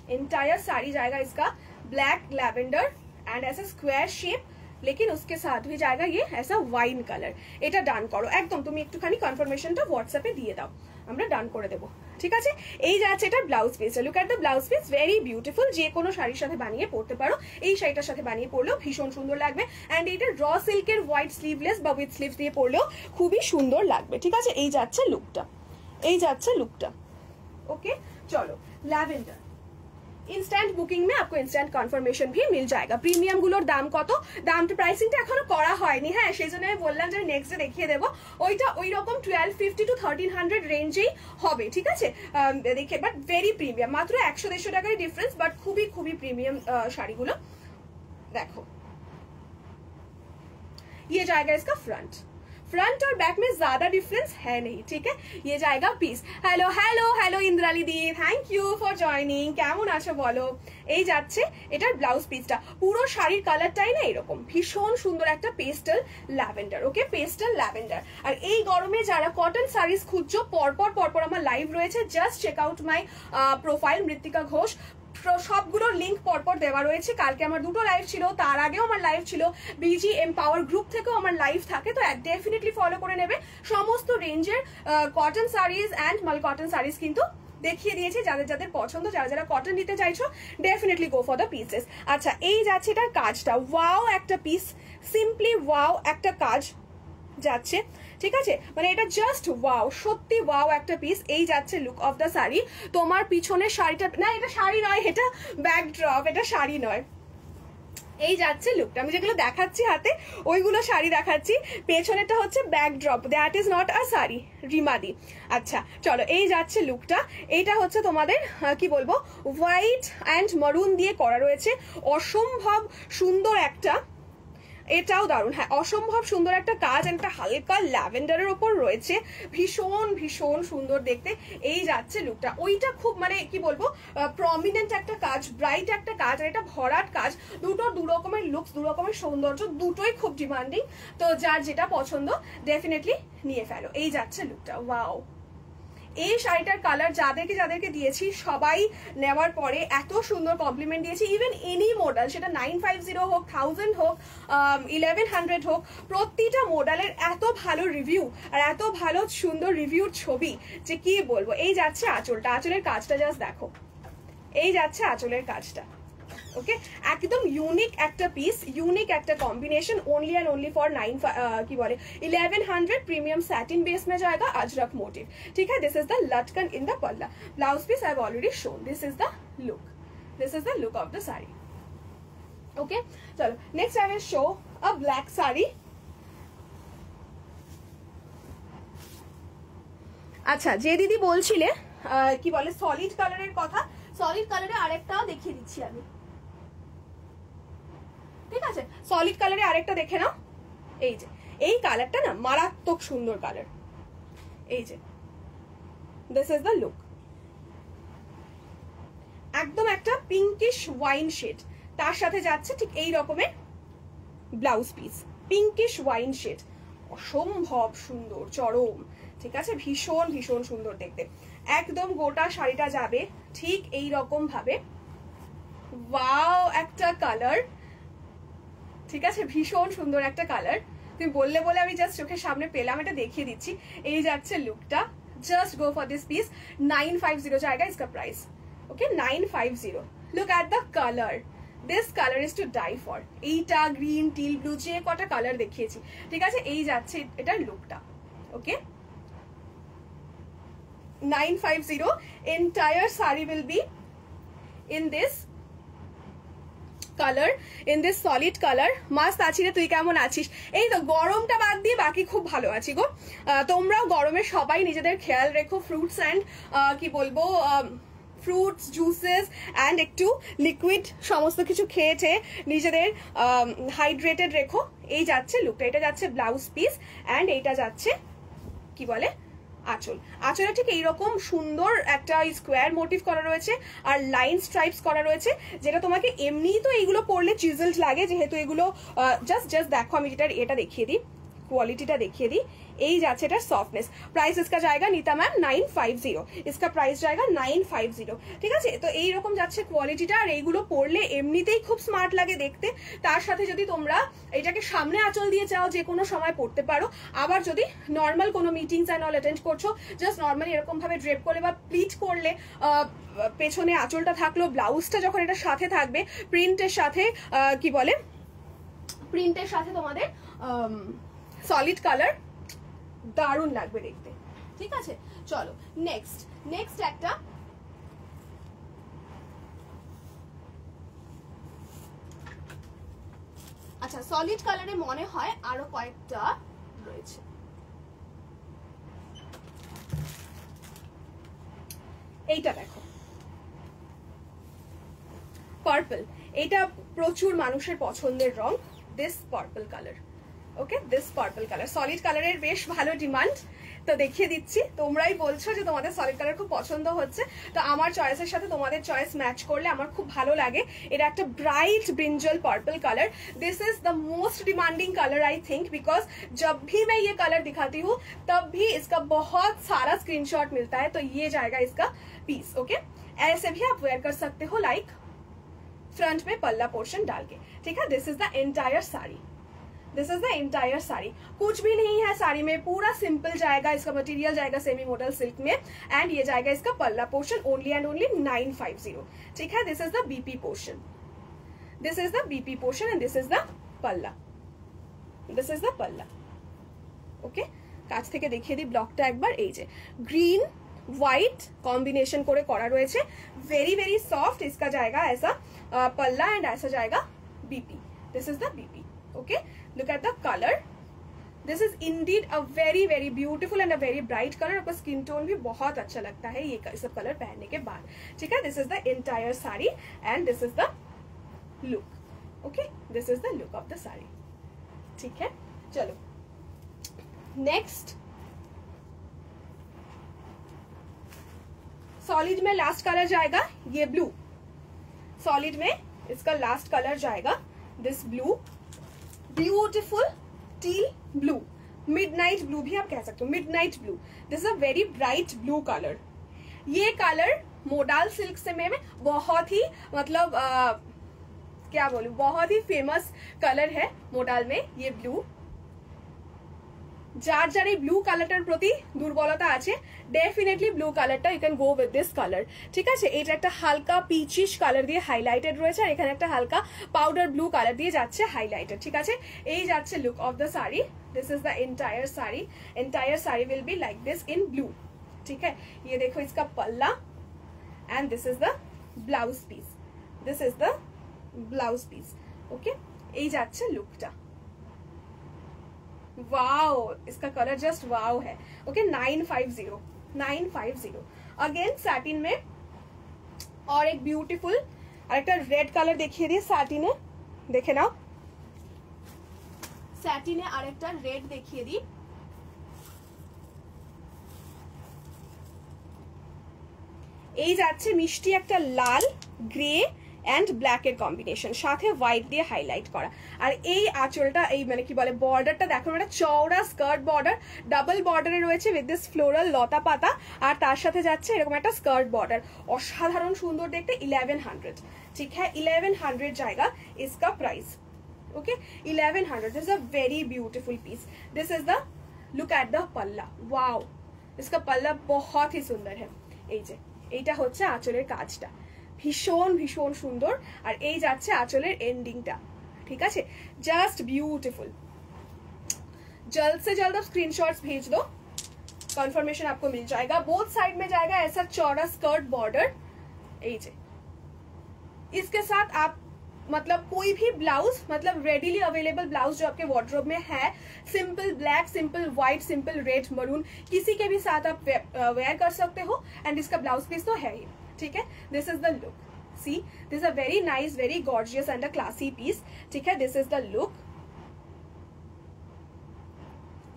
entire sari जाएगा इसका ब्लैक लैवेंडर एंड ऐसा स्क्वायर शेप, लेकिन उसके साथ भी जाएगा ये ऐसा वाइन कलर। এটা ডান করো একদম, তুমি একটুখানি কনফার্মেশনটা হোয়াটসঅ্যাপে দিয়ে দাও, আমরা ডান করে দেবো। ঠিক আছে, এই যাচ্ছে এটা blouse piece. Look at the blouse piece, very beautiful. যে কোনো শাড়ির সাথে বানিয়ে পরতে পারো, এই শাড়িটার সাথে বানিয়ে পরলেও ভীষণ সুন্দর লাগবে। অ্যান্ড এটা র সিল্কের হোয়াইট স্লিভলেস বা উইথ স্লিভস দিয়ে পরলেও খুবই সুন্দর লাগবে। ঠিক আছে, এই যাচ্ছে লুকটা, এই যাচ্ছে লুকটা। ওকে, চলো। ল্যাভেন্ডার ইনস্ট্যান্ট বুকিং में आपको ইনস্ট্যান্ট কনফার্মেশন भी मिल जाएगा। প্রিমিয়াম গুলোর দাম কত, দামটা প্রাইসিংটা এখনো করা হয়নি। হ্যাঁ, সেই জন্য আমি বললাম যে আমি নেক্সট ডে দেখিয়ে দেবো। ওইটা ওই রকম 1250 to 1300 রেঞ্জেই হবে। ঠিক আছে, দেখে, বাট ভেরি প্রিমিয়াম, মাত্র 100-150 টাকারই ডিফারেন্স, বাট খুবই খুবই প্রিমিয়াম শাড়িগুলো। দেখো, ये जाएगा इसका फ्रंट और बैक में ज्यादा डिफरेंस है नहीं। ठीक है, ये जाएगा पीस। Hello hello hello Indrali di, thank you for joining. কেমন আছো বলো। এই যাচ্ছে এটার ব্লাউজ পিসটা, পুরো শাড়ির কালারটাই না এরকম ভীষণ সুন্দর একটা পেস্টেল ল্যাভেন্ডার। ওকে, পেস্টেল ল্যাভেন্ডার। আর এই গরমে যারা কটন শাড়িজ খুঁজছো, পরপর আমার লাইভ রয়েছে, just check out my profile Mrittika Ghosh. সবগুলোর লিঙ্ক পরপর দেওয়া রয়েছে। কালকে আমার দুটো লাইভ ছিল, তার আগেও আমার লাইভ ছিল, বিজি এমপাওয়ার গ্রুপ থেকেও আমার লাইভ থাকে, তো ডেফিনেটলি ফলো করে নেবে। সমস্ত রেঞ্জের কটন শাড়িজ অ্যান্ড মাল কটন শাড়িজ কিন্তু দেখিয়ে দিয়েছি, যাদের যাদের পছন্দ, যারা কটন নিতে চাইছো definitely go for the pieces. আচ্ছা, এই যাচ্ছে এটার কাজটা, ওয়াও একটা পিস, সিম্পলি ওয়াও একটা কাজ যাচ্ছে। ঠিক আছে, মানে এটা জাস্ট ওয়াও, সত্যি ওয়াও একটা পিস। এই যাচ্ছে লুক অফ দ্য শাড়ি। তোমার পিছনের শাড়িটা, না এটা শাড়ি নয়, এটা ব্যাকড্রপ, এটা শাড়ি নয়। এই যাচ্ছে লুকটা, আমি যেগুলো দেখাচ্ছি হাতে ওইগুলো শাড়ি দেখাচ্ছি, পেছনেরটা হচ্ছে backdrop, that is not a sari রিমাদি। আচ্ছা চলো, এই যাচ্ছে লুকটা। এইটা হচ্ছে তোমাদের কি বলবো, হোয়াইট অ্যান্ড মারুন দিয়ে করা রয়েছে, অসম্ভব সুন্দর একটা এটাও দারুণ, হ্যাঁ অসম্ভব সুন্দর একটা কাজ, একটা হালকা ল্যাভেন্ডারের ওপর রয়েছে, ভীষণ ভীষণ সুন্দর দেখতে। এই যাচ্ছে লুকটা, ওইটা খুব মানে কি বলবো প্রমিনেন্ট একটা কাজ, ব্রাইট একটা কাজ, আর এটা ভরাট কাজ, দুটো দু রকমের লুকস, দু রকমের সৌন্দর্য, দুটোই খুব ডিমান্ডিং। তো যার যেটা পছন্দ ডেফিনেটলি নিয়ে ফেলো। এই যাচ্ছে লুকটা, ওয়াও। এই শাড়িটার কালার যাদেরকে যাদেরকে দিয়েছি সবাই নেওয়ার পরে এত সুন্দর কমপ্লিমেন্ট দিয়েছি। ইভেন এনি মডেল, সেটা 950 হোক, 1000 হোক, 1100 হোক, প্রতিটা মডেলের এত ভালো রিভিউ আর এত ভালো সুন্দর রিভিউর ছবি যে কি বলবো। এই যাচ্ছে আঁচলটা, আঁচলের কাজটা জাস্ট দেখো, এই যাচ্ছে আঁচলের কাজটা। ওকে, একদম ইউনিক একটা পিস, ইউনিক একটা combination, only and only for 1100 premium satin base में जाएगा, अजरक मोटिव। ठीक है, this is the latkan in the palla, blouse piece I have already shown, this is the look, this is the look of the sari. Okay, चलो next I will show a black sari. আচ্ছা, যে দিদি বলছিলে কি বলে সলিড কালারের কথা, সলিড কালারে আরেকটাও দেখিয়ে দিচ্ছি আমি, ঠিক আছে? সলিড কালারে আরেকটা দেখে নাও, এই যে এই কালারটা না মারাত্মক সুন্দর কালার, এই যে দিস ইজ দ্য লুক, একদম একটা পিঙ্কিশ ওয়াইন শেড, তার সাথে যাচ্ছে ঠিক এই রকমের blouse piece, pinkish wine shade, অসম্ভব সুন্দর, চরম, ঠিক আছে? ভীষণ ভীষণ সুন্দর দেখতে, একদম গোটা শাড়িটা যাবে ঠিক এই রকম ভাবে। ওয়াও, একটা কালার, ঠিক আছে, ভীষণ সুন্দর একটা কালার। তুমি বললে বলে আমি জাস্ট চোখের সামনে পেলাম, এটা দেখিয়ে দিচ্ছি। এই যাচ্ছে লুকটা, just go for this piece, 950 জায়গা इसका price. Okay, 950। Look at the colour, this colour is to die for. এইটা গ্রিন, টিল ব্লু, যে কটা কালার দেখিয়েছি, ঠিক আছে? এই যাচ্ছে এটার লুকটা। Okay, 950। Entire sari will be in this colour, in this solid colour. মাস্ত আছি রে, তুই কেমন আছিস? এই তো গরমটা বাদ দিয়ে বাকি খুব ভালো আছি গো। তোমরাও গরমে সবাই নিজেদের খেয়াল রেখো, ফ্রুটস অ্যান্ড কি বলবো ফ্রুটস, জুসেস অ্যান্ড একটু লিকুইড সমস্ত কিছু খেয়ে নিজেদের হাইড্রেটেড রেখো। এই যাচ্ছে লুকটা, এটা যাচ্ছে ব্লাউজ পিস অ্যান্ড এইটা যাচ্ছে কি বলে আঁচল। আঁচলে ঠিক এইরকম সুন্দর একটা স্কোয়ার মোটিভ করা রয়েছে আর লাইন স্ট্রাইপস করা রয়েছে, যেটা তোমাকে এমনিই তো এইগুলো পরলে চিজলড লাগে, যেহেতু এগুলো জাস্ট দেখো, আমি যেটা এটা দেখিয়ে দিই, क्वालिटीটা দেখিয়ে দিই। এই যাচ্ছে এটা সফটনেস। প্রাইস इसका जाएगा नीता मैम 950, इसका प्राइस जाएगा 950। ঠিক আছে, তো এইরকম যাচ্ছে কোয়ালিটিটা, আর এইগুলো পরলে এমনিতেই খুব স্মার্ট লাগে দেখতে। তার সাথে যদি তোমরা এটাকে সামনে আঁচল দিয়ে চাও যে কোনো সময় পরতে পারো, আবার যদি নর্মাল কোনো মিটিংস অ্যান্ড অল অ্যাটেন্ড করছো, জাস্ট নর্মালি এরকম ভাবে ড্রেপ করলে বা প্লিট করলে, পেছনে আঁচলটা থাকলো, ব্লাউজটা যখন এটা সাথে থাকবে প্রিন্টের সাথে, কি বলে প্রিন্টের সাথে তোমাদের সলিড কালার, দারুণ লাগবে দেখতে। ঠিক আছে, চলো নেক্সট একটা আচ্ছা সলিড কালারে মনে হয় আরো কয়েকটা রয়েছে। এইটা দেখো, পার্পল, এটা প্রচুর মানুষের পছন্দের রং, this purple colour. Okay, this purple colour, solid কালারের বেশ ভালো ডিমান্ড, তো দেখিয়ে দিচ্ছি। তোমরাই বলছো যে তোমাদের সলিড কালার খুব পছন্দ হচ্ছে, তো আমার চয়েসের সাথে তোমাদের চয়েস ম্যাচ করলে আমার খুব ভালো লাগে। এটা একটা bright brinjal purple colour, this is the most demanding colour I think, because जब भी मैं ये कलर दिखाती हूँ तब भी इसका बहुत सारा स्क्रीनशॉट मिलता है, तो ये जाएगा इसका पीस। ओके, ऐसे भी आप वेयर कर सकते हो, लाइक फ्रंट में पल्ला पोर्शन डाल के। ठीक है, this is the entire sari, this is the entire sari. कुछ भी नहीं है साड़ी में, पूरा सिंपल जाएगा, इसका मटेरियल जाएगा सेमी मोडल सिल्क में, एंड ये जाएगा इसका palla portion, only and only 950। ठीक है, this is the BP portion, this is the BP portion and this is the palla, this is the पल्ला। ओके, কাছ থেকে দেখিয়ে দিই ব্লকটা একবার। এই যে গ্রিন व्हाइट कॉम्बिनेशन করে করা রয়েছে, वेरी वेरी सॉफ्ट। इसका जाएगा ऐसा पल्ला एंड ऐसा जाएगा BP, this is the BP. Okay, look at the color, this is indeed a very very beautiful and a very bright color। आपका स्किन टोन भी बहुत अच्छा लगता है ये सब कलर पहनने के बाद। ठीक है, this is the entire sari and this is the look। okay, this is the look of the sari. ठीक है, चलो नेक्स्ट सॉलिड में लास्ट कलर जाएगा ये ब्लू, सॉलिड में इसका लास्ट कलर जाएगा this blue, beautiful teal blue, midnight blue भी आप कह सकते हो, midnight blue, this a very bright blue colour. ये कलर मोडाल सिल्क से में बहुत ही मतलब क्या बोलूं, बहुत ही फेमस कलर है मोडाल में ये ब्लू। যার যার এই ব্লু কালারটার প্রতি দুর্বলতা আছে ডেফিনেটলি ব্লু কালারটা you can go with this colour, ঠিক আছে। এটা একটা হালকা পিচিশ কালার দিয়ে হাইলাইটেড রয়েছে আর এখানে একটা হালকা পাউডার ব্লু কালার দিয়ে যাচ্ছে হাইলাইটেড, ঠিক আছে। এই যাচ্ছে look of the sari, this is the entire sari will be like this in blue, ठीक है। ये देखो इसका palla and this is the blouse piece, this is the blouse piece, okay. এই যাচ্ছে লুকটা, वाओ इसका कलर जस्ट वाओ है, ओके। 950 अगेन सैटिन में और एक ब्यूटीफुल और एक रेड कलर देखिए दिए सैटिने, देखे ना सैटिने और एक रेड देखिए दी, এই যাচ্ছে মিষ্টি একটা লাল গ্রে एंड ব্ল্যাকের কম্বিনেশন সাথে হোয়াইট দিয়ে হাইলাইট করা। আর এই আঁচলটা এই মানে কি বলে বর্ডারটা দেখো, একটা চওড়া স্কার্ট বর্ডার, ডাবল বর্ডারে রয়েছে উইথ দিস ফ্লোরাল লতা পাতা আর তার সাথে যাচ্ছে এরকম একটা স্কার্ট বর্ডার, অসাধারণ সুন্দর দেখতে। 1100, ठीक है, 1100 जाएगा इसका price, okay. 1100, this is a very beautiful piece, this is the look at the palla, wow इसका पल्ला बहुत ही सुंदर है। এই যে এইটা হচ্ছে আঁচলের কাজটা, ভীষণ ভীষণ সুন্দর। আর এই যাচ্ছে আঁচলের এন্ডিংটা, ঠিক আছে, জাস্ট ब्यूटीफुल। जल्द से जल्द आप स्क्रीनशॉट्स भेज दो, कंफर्मेशन आपको मिल जाएगा। बोथ साइड में जाएगा ऐसा चौड़ा स्कर्ट बॉर्डर, इसके साथ आप मतलब कोई भी ब्लाउज, मतलब रेडीली अवेलेबल ब्लाउज जो आपके वार्डरोब में है, simple black, simple white, simple red, maroon, किसी के भी साथ आप वेयर कर सकते हो। एंड इसका ब्लाउज पीस तो है ही, ठीक है। This is the look, see this a very nice, very gorgeous and a classy piece, ठीक है। This is the look,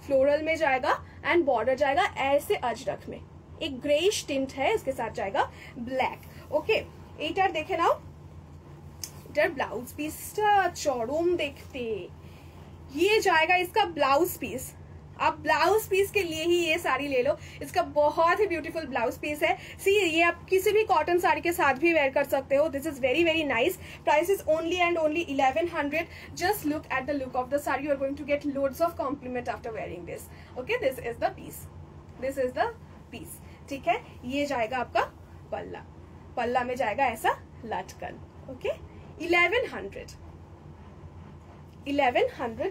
floral में जाएगा एंड बॉर्डर जाएगा ऐसे अजरक में, एक ग्रेइश टिंट है, इसके साथ जाएगा ब्लैक, ओके। एटार देखे नाओ, एटार ब्लाउज पीसटा चरम देखते, ये जाएगा इसका ब्लाउज पीस। आप ब्लाउज पीस के लिए ही ये साड़ी ले लो, इसका बहुत ही ब्यूटीफुल ब्लाउज पीस है। सी ये आप किसी भी कॉटन साड़ी के साथ भी वेयर कर सकते हो, this is very very nice. Price is only and only 1100। Just look at the look of the sari, you are going to get loads of compliment after wearing this, okay. This is the piece, this is the piece, ठीक है। ये जाएगा आपका पल्ला, पल्ला में जाएगा ऐसा लटकन, okay. 1100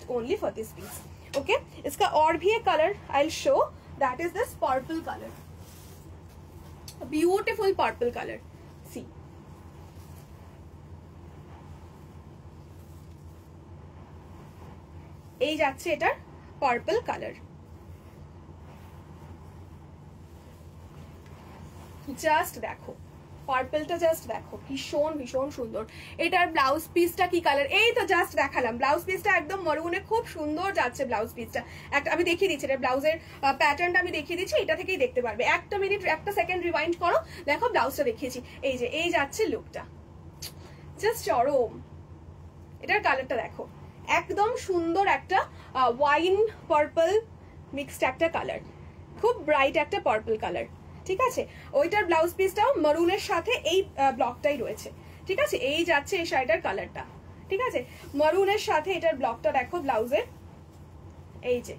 only for this piece, okay. इसका और भी एक colour I will show, that is this purple colour, beautiful purple colour, see এই যাচ্ছে এটার পার্পল কালার, জাস্ট দেখো পার্পলটা, জাস্ট দেখো ভীষণ ভীষণ সুন্দর। এটার ব্লাউজ পিসটা কি কালার, এই তো জাস্ট দেখালাম, ব্লাউজ পিসটা একদম মরুনে খুব সুন্দর যাচ্ছে ব্লাউজ পিসটা। একটা আমি দেখিয়ে দিচ্ছি, এটা ব্লাউজের প্যাটার্নটা আমি দেখিয়ে দিচ্ছি, এটা থেকেই দেখতে পারবে। একটা মিনিট, একটা সেকেন্ড রিওয়াইন্ড করো, দেখো ব্লাউজটা দেখিয়েছি। এই যে এই যাচ্ছে লুকটা, জাস্ট চরম। এটার কালারটা দেখো, একদম সুন্দর একটা ওয়াইন পার্পল মিক্সড একটা কালার, খুব ব্রাইট একটা পার্পল কালার, ঠিক আছে। ওইটার ব্লাউজ পিসটাও মারুনের সাথে এই ব্লকটাই রয়েছে, ঠিক আছে। এই যাচ্ছে এই শাড়িটার কালারটা, ঠিক আছে, মারুনের সাথে এটার ব্লকটা দেখো ব্লাউজের, এই যে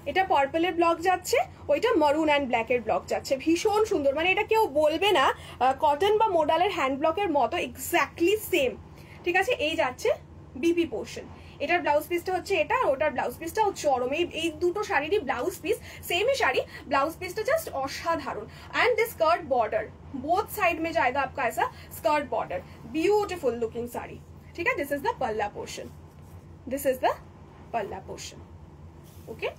এটা পার্পলের ব্লক যাচ্ছে, ওইটা মারুন অ্যান্ড ব্ল্যাকের ব্লক যাচ্ছে, ভীষণ সুন্দর। মানে এটা কেউ বলবে না কটন বা মোডালের হ্যান্ড ব্লকের মতো, এক্স্যাক্টলি সেম, ঠিক আছে। এই যাচ্ছে বিপি পোর্শন, এটার ব্লাউজ পিসটা হচ্ছে এটা, আর ওটার ব্লাউজ পিসটা হচ্ছে চরম। এই দুটো শাড়িরই ব্লাউজ পিস सेम ही শাড়ি, ब्लाउज पीस तो जस्ट असाधारण। And this skirt border both side में जाएगा आपका ऐसा skirt border, beautiful looking sari, ठीक है। This is the palla portion, this is the palla portion, okay.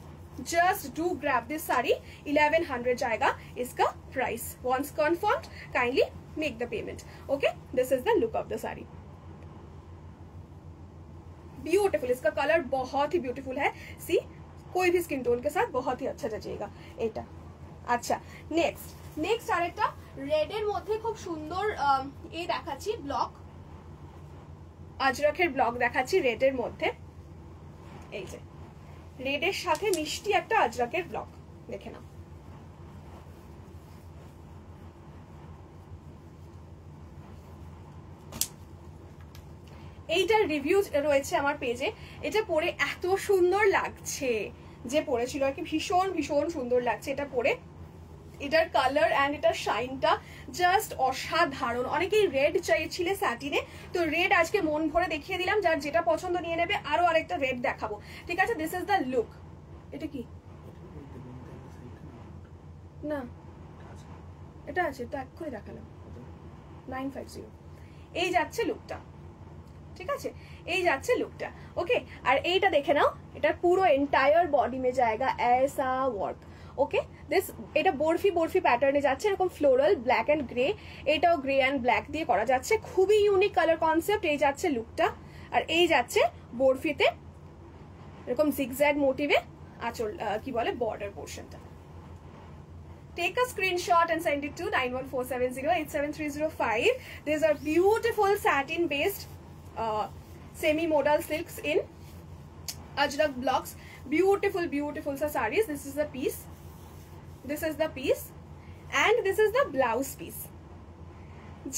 Just do grab this sari, 1100 जाएगा इसका price. Once confirmed kindly make the payment, okay. This is the look of the sari, beautiful, इसका कलर बहुत ही ब्यूटीफुल है। सी, कोई भी स्किन टोन के साथ बहुत ही अच्छा जचेगा এটা। আচ্ছা, নেক্সট আরেকটা রেডের মধ্যে খুব সুন্দর এই দেখাচ্ছি ব্লক, আজরাকের ব্লক দেখাচ্ছি রেডের মধ্যে। এই যে রেডের সাথে মিষ্টি একটা আজরাকের ব্লক, দেখে নাও। এইটার রিভিউ রয়েছে আমার পেজে। এটা পরে এত সুন্দর লাগছে, যে পরেছিল আর কি, ভীষণ ভীষণ সুন্দর লাগছে এটা পরে। এটার কালার অ্যান্ড এটার শাইনটা জাস্ট অসাধারণ। অনেকেই রেড চাইছিলে স্যাটিনে, তো রেড আজকে মন ভরে দেখিয়ে দিলাম, যার যেটা পছন্দ নিয়ে নেবে। আরো আরেকটা রেড দেখাবো, ঠিক আছে? This is the look. এটা কি না, এটা আছে, এটা এক্ষুনি দেখালাম 950। এই যাচ্ছে লুকটা, ঠিক আছে? এই যাচ্ছে লুকটা, ওকে। আর এইটা দেখে নাও, এটা পুরো এন্টায়ার বডি মে জায়গা ऐसा ওয়ার্ক, ওকে। দিস এটা বরফি বরফি প্যাটার্নে যাচ্ছে, এরকম ফ্লোরাল ব্ল্যাক এন্ড গ্রে, এটাও গ্রে এন্ড ব্ল্যাক দিয়ে করা যাচ্ছে, খুবই ইউনিক কালার কনসেপ্ট। এই যাচ্ছে লুকটা, আর এই যাচ্ছে বরফিতে এরকম জিগজ্যাগ মোটিভে আঁচল, কি বলে, বর্ডার পোর্শনটা। Take a screenshot and send it to 9147087305. These are beautiful satin based semi-modal silks in Ajrak blocks. Beautiful, beautiful sa sarees. This is the piece. This is the piece. And this is the blouse piece.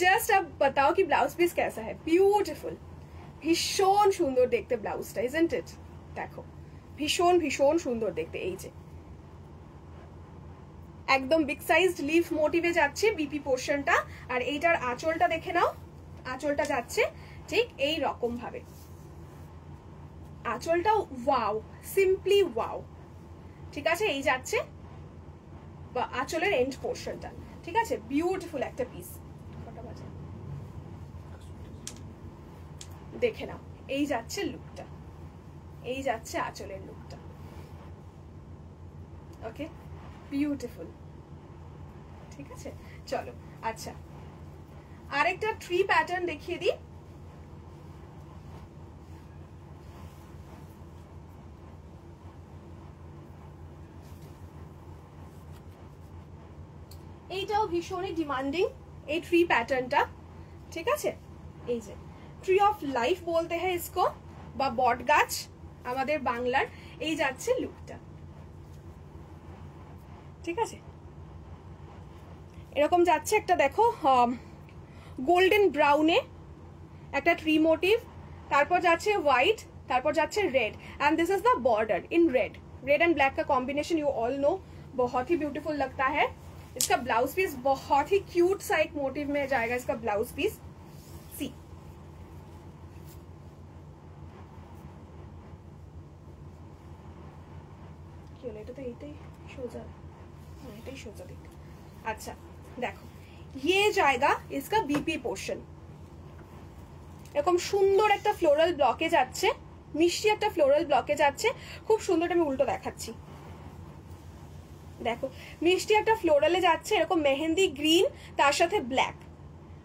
Just अब बताओ कि blouse piece कैसा है? Beautiful. भीषण सुंदर देखते blouse टा, isn't it? देखो, भीषण भीषण सुंदर देखते এই যে একদম বিগ সাইজড লিফ মোটিভে যাচ্ছে বিপি পোর্শনটা। আর এইটার আঁচলটা দেখে নাও, আঁচলটা যাচ্ছে ঠিক এই রকম ভাবে। আঁচলটাও ওয়াও, সিম্পলি ওয়াও, ঠিক আছে? এই যাচ্ছে বা আঁচলের এন্ড পোর্শনটা, ঠিক আছে? বিউটিফুল একটা পিস। কটা বাজে দেখে নাও। এই যাচ্ছে লুকটা, এই যাচ্ছে আঁচলের লুকটা, ওকে, বিউটিফুল, ঠিক আছে? চলো, আচ্ছা আরেকটা ট্রি প্যাটার্ন দেখিয়ে দিই। এইটাও ভীষণই ডিমান্ডিং এই ট্রি প্যাটার্নটা, ঠিক আছে? এই যে ট্রি অফ লাইফ বলতে হ্যাঁ ইসকো, বা বট গাছ আমাদের বাংলার। এই যাচ্ছে লুকটা, ঠিক আছে? এরকম যাচ্ছে একটা, দেখো গোল্ডেন ব্রাউনে একটা ট্রি মোটিভ, তারপর যাচ্ছে হোয়াইট, তারপর যাচ্ছে red, and this is the border in red and black का कॉम्बिनेशन यू ऑल नो, बहुत ही ब्यूटीफुल लगता है। इसका ब्लाउज पीस बहुत ही क्यूट सा एक मोटिव में जाएगा इसका ब्लाउज पीस। सी, এটা তো এইটাই সোজা, এটাই সোজা দিক। আচ্ছা দেখো, ये जाएगा इसका बीपी पोर्शन। এরকম সুন্দর একটা ফ্লোরাল ব্লকে যাচ্ছে, মিষ্টি একটা ফ্লোরাল ব্লকে যাচ্ছে, খুব সুন্দর। আমি উল্টো দেখাচ্ছি, দেখো মিষ্টি একটা ফ্লোরালে যাচ্ছে, এরকম মেহেন্দি গ্রিন, তার সাথে ব্ল্যাক,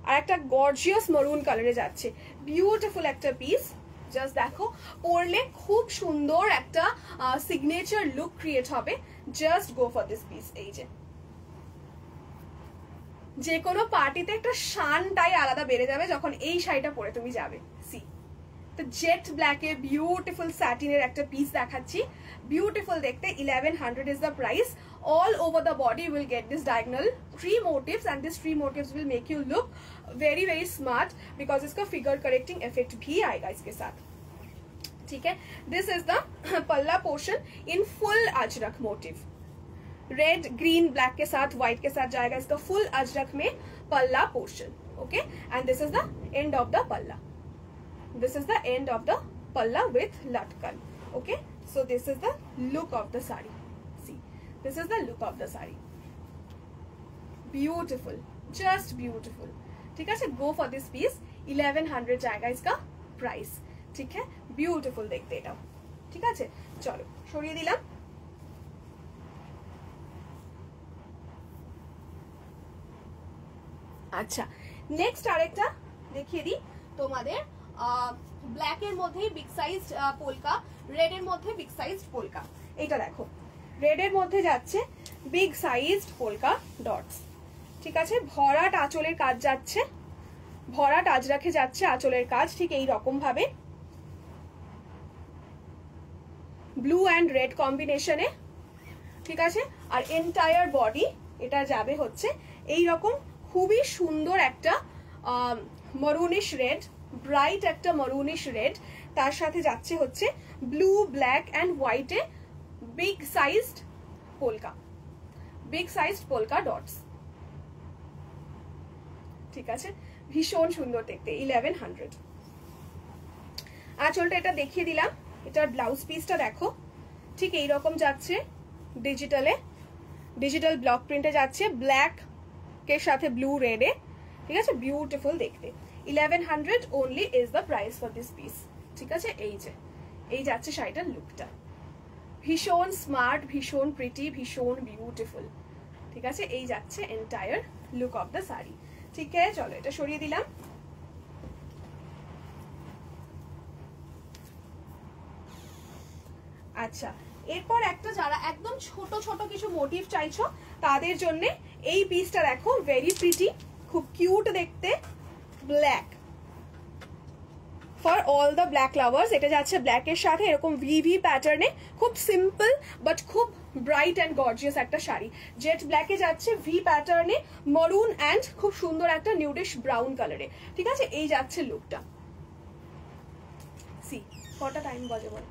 আর একটা গর্জিয়াস মারুন কালারে যাচ্ছে। বিউটিফুল একটা পিস, জাস্ট দেখো, পরলে খুব সুন্দর একটা সিগনেচার লুক ক্রিয়েট হবে। Just go for this piece. এই যে কোনো পার্টিতে একটা শানটাই আলাদা বেড়ে যাবে যখন এই শাড়িটা পরে তুমি যাবে। সি, তো জেট ব্ল্যাকে বিউটিফুল স্যাটিনের একটা পিস দেখাচ্ছি, বিউটিফুল দেখতে। 1100 is the price. All over the body you will get this diagonal tree motifs, and this tree motifs will make you look very very smart because इसका फिगर करेक्टिंग इफेक्ट भी आएगा इसके साथ, ठीक है? This is the palla portion in full Ajrak motive, red green black के साथ व्हाइट के साथ जाएगा इसका फुल अजरक में पल्ला portion, okay. And this is the end of the पल्ला, this is the end of the palla with latkan, okay? So this is the look of the sari. See, this is the look of the sari. Beautiful, just beautiful, ठीक है? go for this piece, 1100 जाएगा इसका प्राइस, ठीक है? ब्यूटिफुल देखते एटाও, ঠিক আছে? চলো সরিয়ে দিলাম। আচ্ছা, নেক্সট আরেকটা দেখিয়ে দিই তোমাদের। ব্ল্যাকের মধ্যেই বিগ সাইজ পোলকা, রেডের মধ্যে বিগ সাইজ পোলকা। এইটা দেখো রেডের মধ্যে যাচ্ছে বিগ সাইজ পোলকা ডটস, ঠিক আছে। ভরাট আঁচলের কাজ যাচ্ছে, ভরাট আজরাখে যাচ্ছে আঁচলের কাজ ঠিক এই রকম ভাবে, ব্লু অ্যান্ড রেড কম্বিনেশনে, ঠিক আছে। আর এন্টায়ার বডি এটা যাবে হচ্ছে এই রকম খুবই সুন্দর একটা মরুনিশ রেড, ব্রাইট একটা মরুনিশ রেড, তার সাথে যাচ্ছে হচ্ছে ব্লু ব্ল্যাক অ্যান্ড হোয়াইটে big sized polka, big sized polka dots, ঠিক আছে। ভীষণ সুন্দর দেখতে, 1100। আঁচলটা এটা দেখিয়ে দিলাম। এটার ব্লাউজ পিসটা দেখো ঠিক এইরকম যাচ্ছে, ডিজিটালে, ডিজিটাল ব্লক প্রিন্টে যাচ্ছে, ব্ল্যাক কে সাথে ব্লু রেডে, ঠিক আছে। বিউটিফুল দেখতে, 1100 only is the price for this piece, ঠিক আছে। এই যে এই যাচ্ছে শাড়িটার লুকটা, ভীষণ স্মার্ট, ভীষণ প্রিটি, ভীষণ বিউটিফুল, ঠিক আছে। এই যাচ্ছে entire look of the sari, ঠিক আছে। চলো এটা সরিয়ে দিলাম। আচ্ছা, এরপর একটা যারা একদম ছোট ছোট কিছু মোটিভ চাইছো তাদের জন্য এই পিসটা দেখো, ভেরি প্রিটি, খুব কিউট দেখতে, black for all the black lovers. এটা যাচ্ছে ব্ল্যাকের সাথে এরকম ভিভি প্যাটার্নে, খুব সিম্পল বাট খুব ব্রাইট অ্যান্ড গর্জিয়াস একটা শাড়ি। জেট ব্ল্যাকে যাচ্ছে ভি প্যাটার্নে, মরুন অ্যান্ড খুব সুন্দর একটা নিউডিশ ব্রাউন কালারে, ঠিক আছে। এই যাচ্ছে লুকটা। সি কটা টাইম বাজে বল।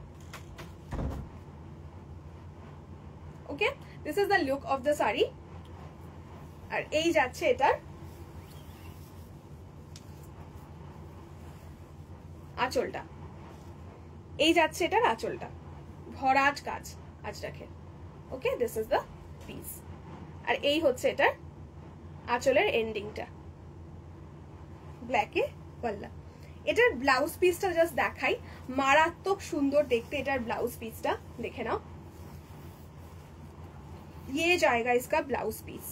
Okay, this is the look of the sari. আর এই যাচ্ছে এটার আঁচলটা, এই যাচ্ছে এটার আঁচলটা, ভরাট কাজ আজ রাখে। ওকে, দিস ইজ দ্য পিস। আর এই হচ্ছে এটার আঁচলের এন্ডিংটা, ব্ল্যাকে পাল্লা। এটার ব্লাউজ পিসটা জাস্ট দেখাই, মারাত্মক সুন্দর দেখতে এটার ব্লাউজ পিসটা, দেখে নাও। ये जाएगा इसका blouse piece,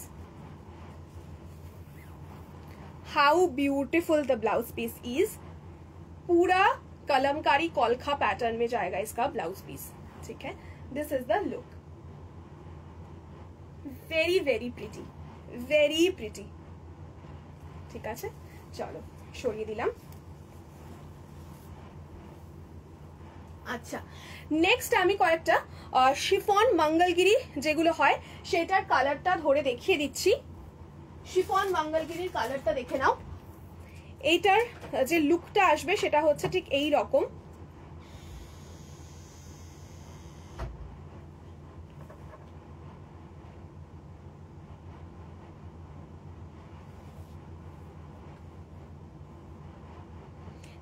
how beautiful the blouse piece is, पूरा कलमकारी कोलखा पैटर्न में जाएगा इसका ब्लाउज पीस, ठीक है। This is the look, very very pretty, very pretty, ठीक है। चलो सरिए दिलाम। আচ্ছা, নেক্সট আমি কয়েকটা শিফন মঙ্গলগিরি যেগুলো হয় সেটার কালারটা ধরে দেখিয়ে দিচ্ছি। শিফন মঙ্গলগিরির কালারটা দেখে নাও। এইটার যে লুকটা আসবে সেটা হচ্ছে ঠিক এই রকম,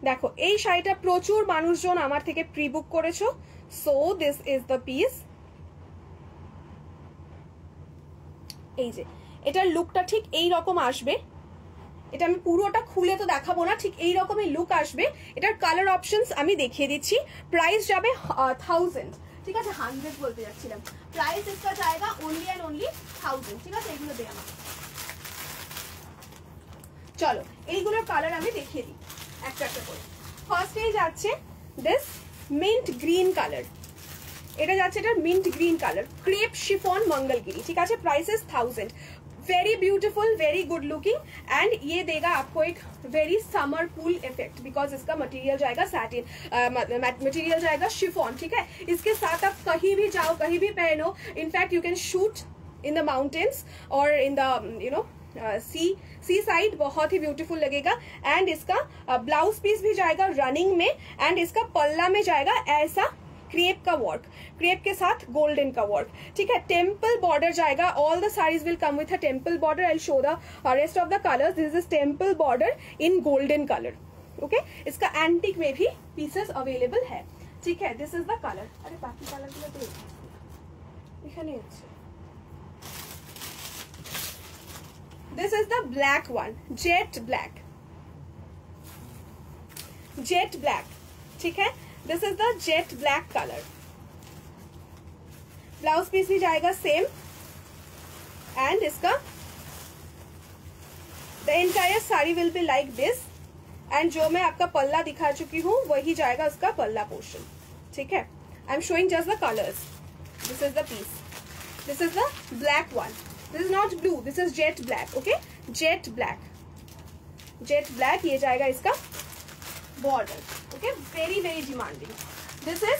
দেখো এই শাড়িটা প্রচুর মানুষজন আমার থেকে প্রি বুক করেছো, so this is the piece. এই যে এটার লুকটা ঠিক এই রকম আসবে, এটা আমি পুরোটা খুলে তো দেখাবো না, ঠিক এই রকমই লুক আসবে। এটার কালার অপশনস আমি দেখিয়ে দিচ্ছি। প্রাইস যাবে 1000, ঠিক আছে, 100 বলতে যাচ্ছিলাম। প্রাইস इसका जाएगा only and only 1000, ঠিক আছে। এগুলো দে আমার, চলো এইগুলোর কালার আমি দেখিয়ে দিই একটা একটা করে। ফার্স্টে যাচ্ছে দিস মিন্ট গ্রিন কালার, এটা যাচ্ছে এটা mint green colour, crepe chiffon Mangalagiri, ठीक है। Price is 1000, very beautiful, very good looking, and ये देगा आपको एक very summer cool effect because इसका मटेरियल जाएगा सैटिन, मटेरियल जाएगा शिफॉन, ठीक है। इसके साथ आप कहीं भी जाओ, कहीं भी पहनो, in fact you can shoot in the mountains और in the you know seaside, बहुत ही ब्यूटीफुल लगेगा। एंड इसका ब्लाउज पीस भी जाएगा रनिंग में, एंड इसका पल्ला में जाएगा ऐसा क्रेप का वर्क, क्रेप के साथ गोल्डन का वर्क, ठीक है। टेम्पल बॉर्डर जाएगा, all the saris will come with a temple border. I will show the rest of the colours. This is temple border in golden colour, okay. इसका एंटिक में भी पीसेस अवेलेबल है, ठीक है। This is the colour. अरे बाकी कलर गुलो देख এখানে আছে। This is the black one, jet black, jet black, ठीक है। This is the jet black color. Blouse piece भी जाएगा सेम, एंड इसका the entire sari will be like this, and जो मैं आपका पल्ला दिखा चुकी हूँ वही जाएगा उसका पल्ला पोर्शन, ठीक है। I am showing just the colours. This is the piece, this is the black one, this is not blue, this is jet black. Okay, jet black, jet black ये जाएगा इसका border. Okay, very very demanding. This is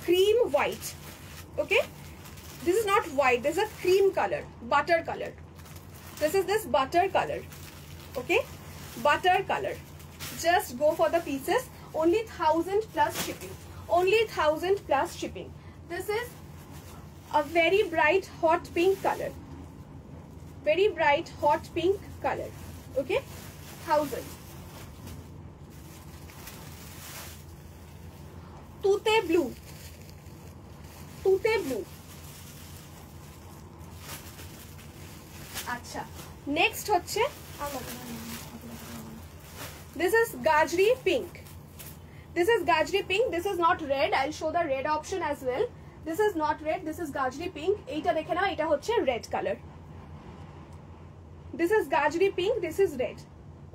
cream white. Okay, this is not white, this is a cream color, butter color. This is this butter color. Okay, butter color. Just go for the pieces. Only 1000 plus shipping, only 1000 plus shipping. This is a very bright hot pink color, very bright hot pink color. Okay, 1000. Tute blue, তুতে ব্লু. আচ্ছা, নেক্সট হচ্ছে this is gajri pink. This is gajri pink. This is not red. I will show the red option as well. This is not red, this is gajri pink. এইটা দেখে নাও, এটা হচ্ছে red colour. This is gajri pink, this is red.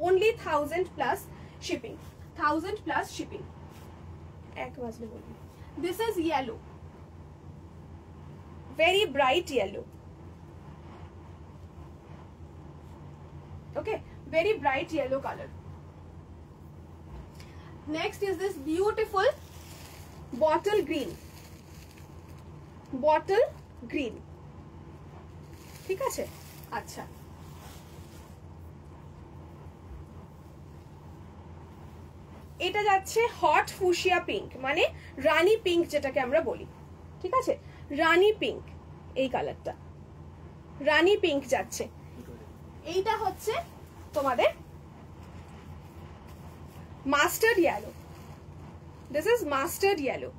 Only 1000 plus shipping, 1000 plus shipping. এক বাজলে বলবি. This is yellow, very bright yellow. Okay, very bright yellow color. Next is this beautiful bottle green, bottle green. ঠিক আছে. আচ্ছা, এটা যাচ্ছে হট ফুশিয়া পিঙ্ক, মানে রানী পিঙ্ক যেটাকে আমরা বলি. ঠিক আছে, রানী পিঙ্ক, এই কালারটা রানী পিঙ্ক যাচ্ছে. এইটা হচ্ছে তোমাদের mustard yellow. This is mustard yellow.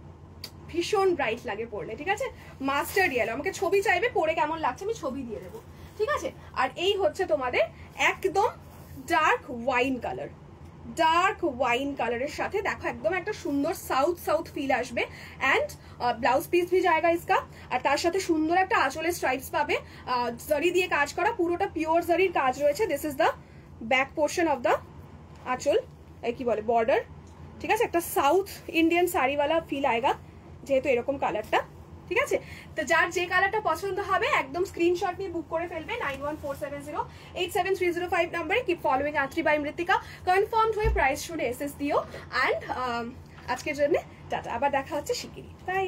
ভীষণ ব্রাইট লাগে পরলে. ঠিক আছে, মাস্টার্ড ইয়েলো. আমাকে ছবি চাইবে, পরে কেমন লাগছে আমি ছবি দিয়ে দেবো. ঠিক আছে, আর এই হচ্ছে তোমাদের একদম dark wine colour. Dark wine কালারের সাথে দেখো একদম একটা সুন্দর সাউথ সাউথ ফিল আসবে. অ্যান্ড ব্লাউজ পিস ভি জায়গা ইসকা, আর তার সাথে সুন্দর একটা আঁচলের স্ট্রাইপস পাবে, জরি দিয়ে কাজ করা, পুরোটা পিওর জরির কাজ রয়েছে. This is the back portion of the আঁচল, কি বলে বর্ডার. ঠিক আছে, একটা সাউথ ইন্ডিয়ান শাড়িওয়ালা ফিল আয়েগা যেহেতু এরকম কালারটা. ঠিক আছে, তো যার যে কালারটা পছন্দ হবে একদম স্ক্রিনশট নিয়ে বুক করে ফেলবে 9147087305 নাম্বারে. কিপ ফলোইং আত্রি বাই মৃত্তিকা. কনফার্মড হয়ে প্রাইস শুনে এসএস দিও. অ্যান্ড আজকের জন্য টাটা, আবার দেখা হচ্ছে শিগগিরই. বাই.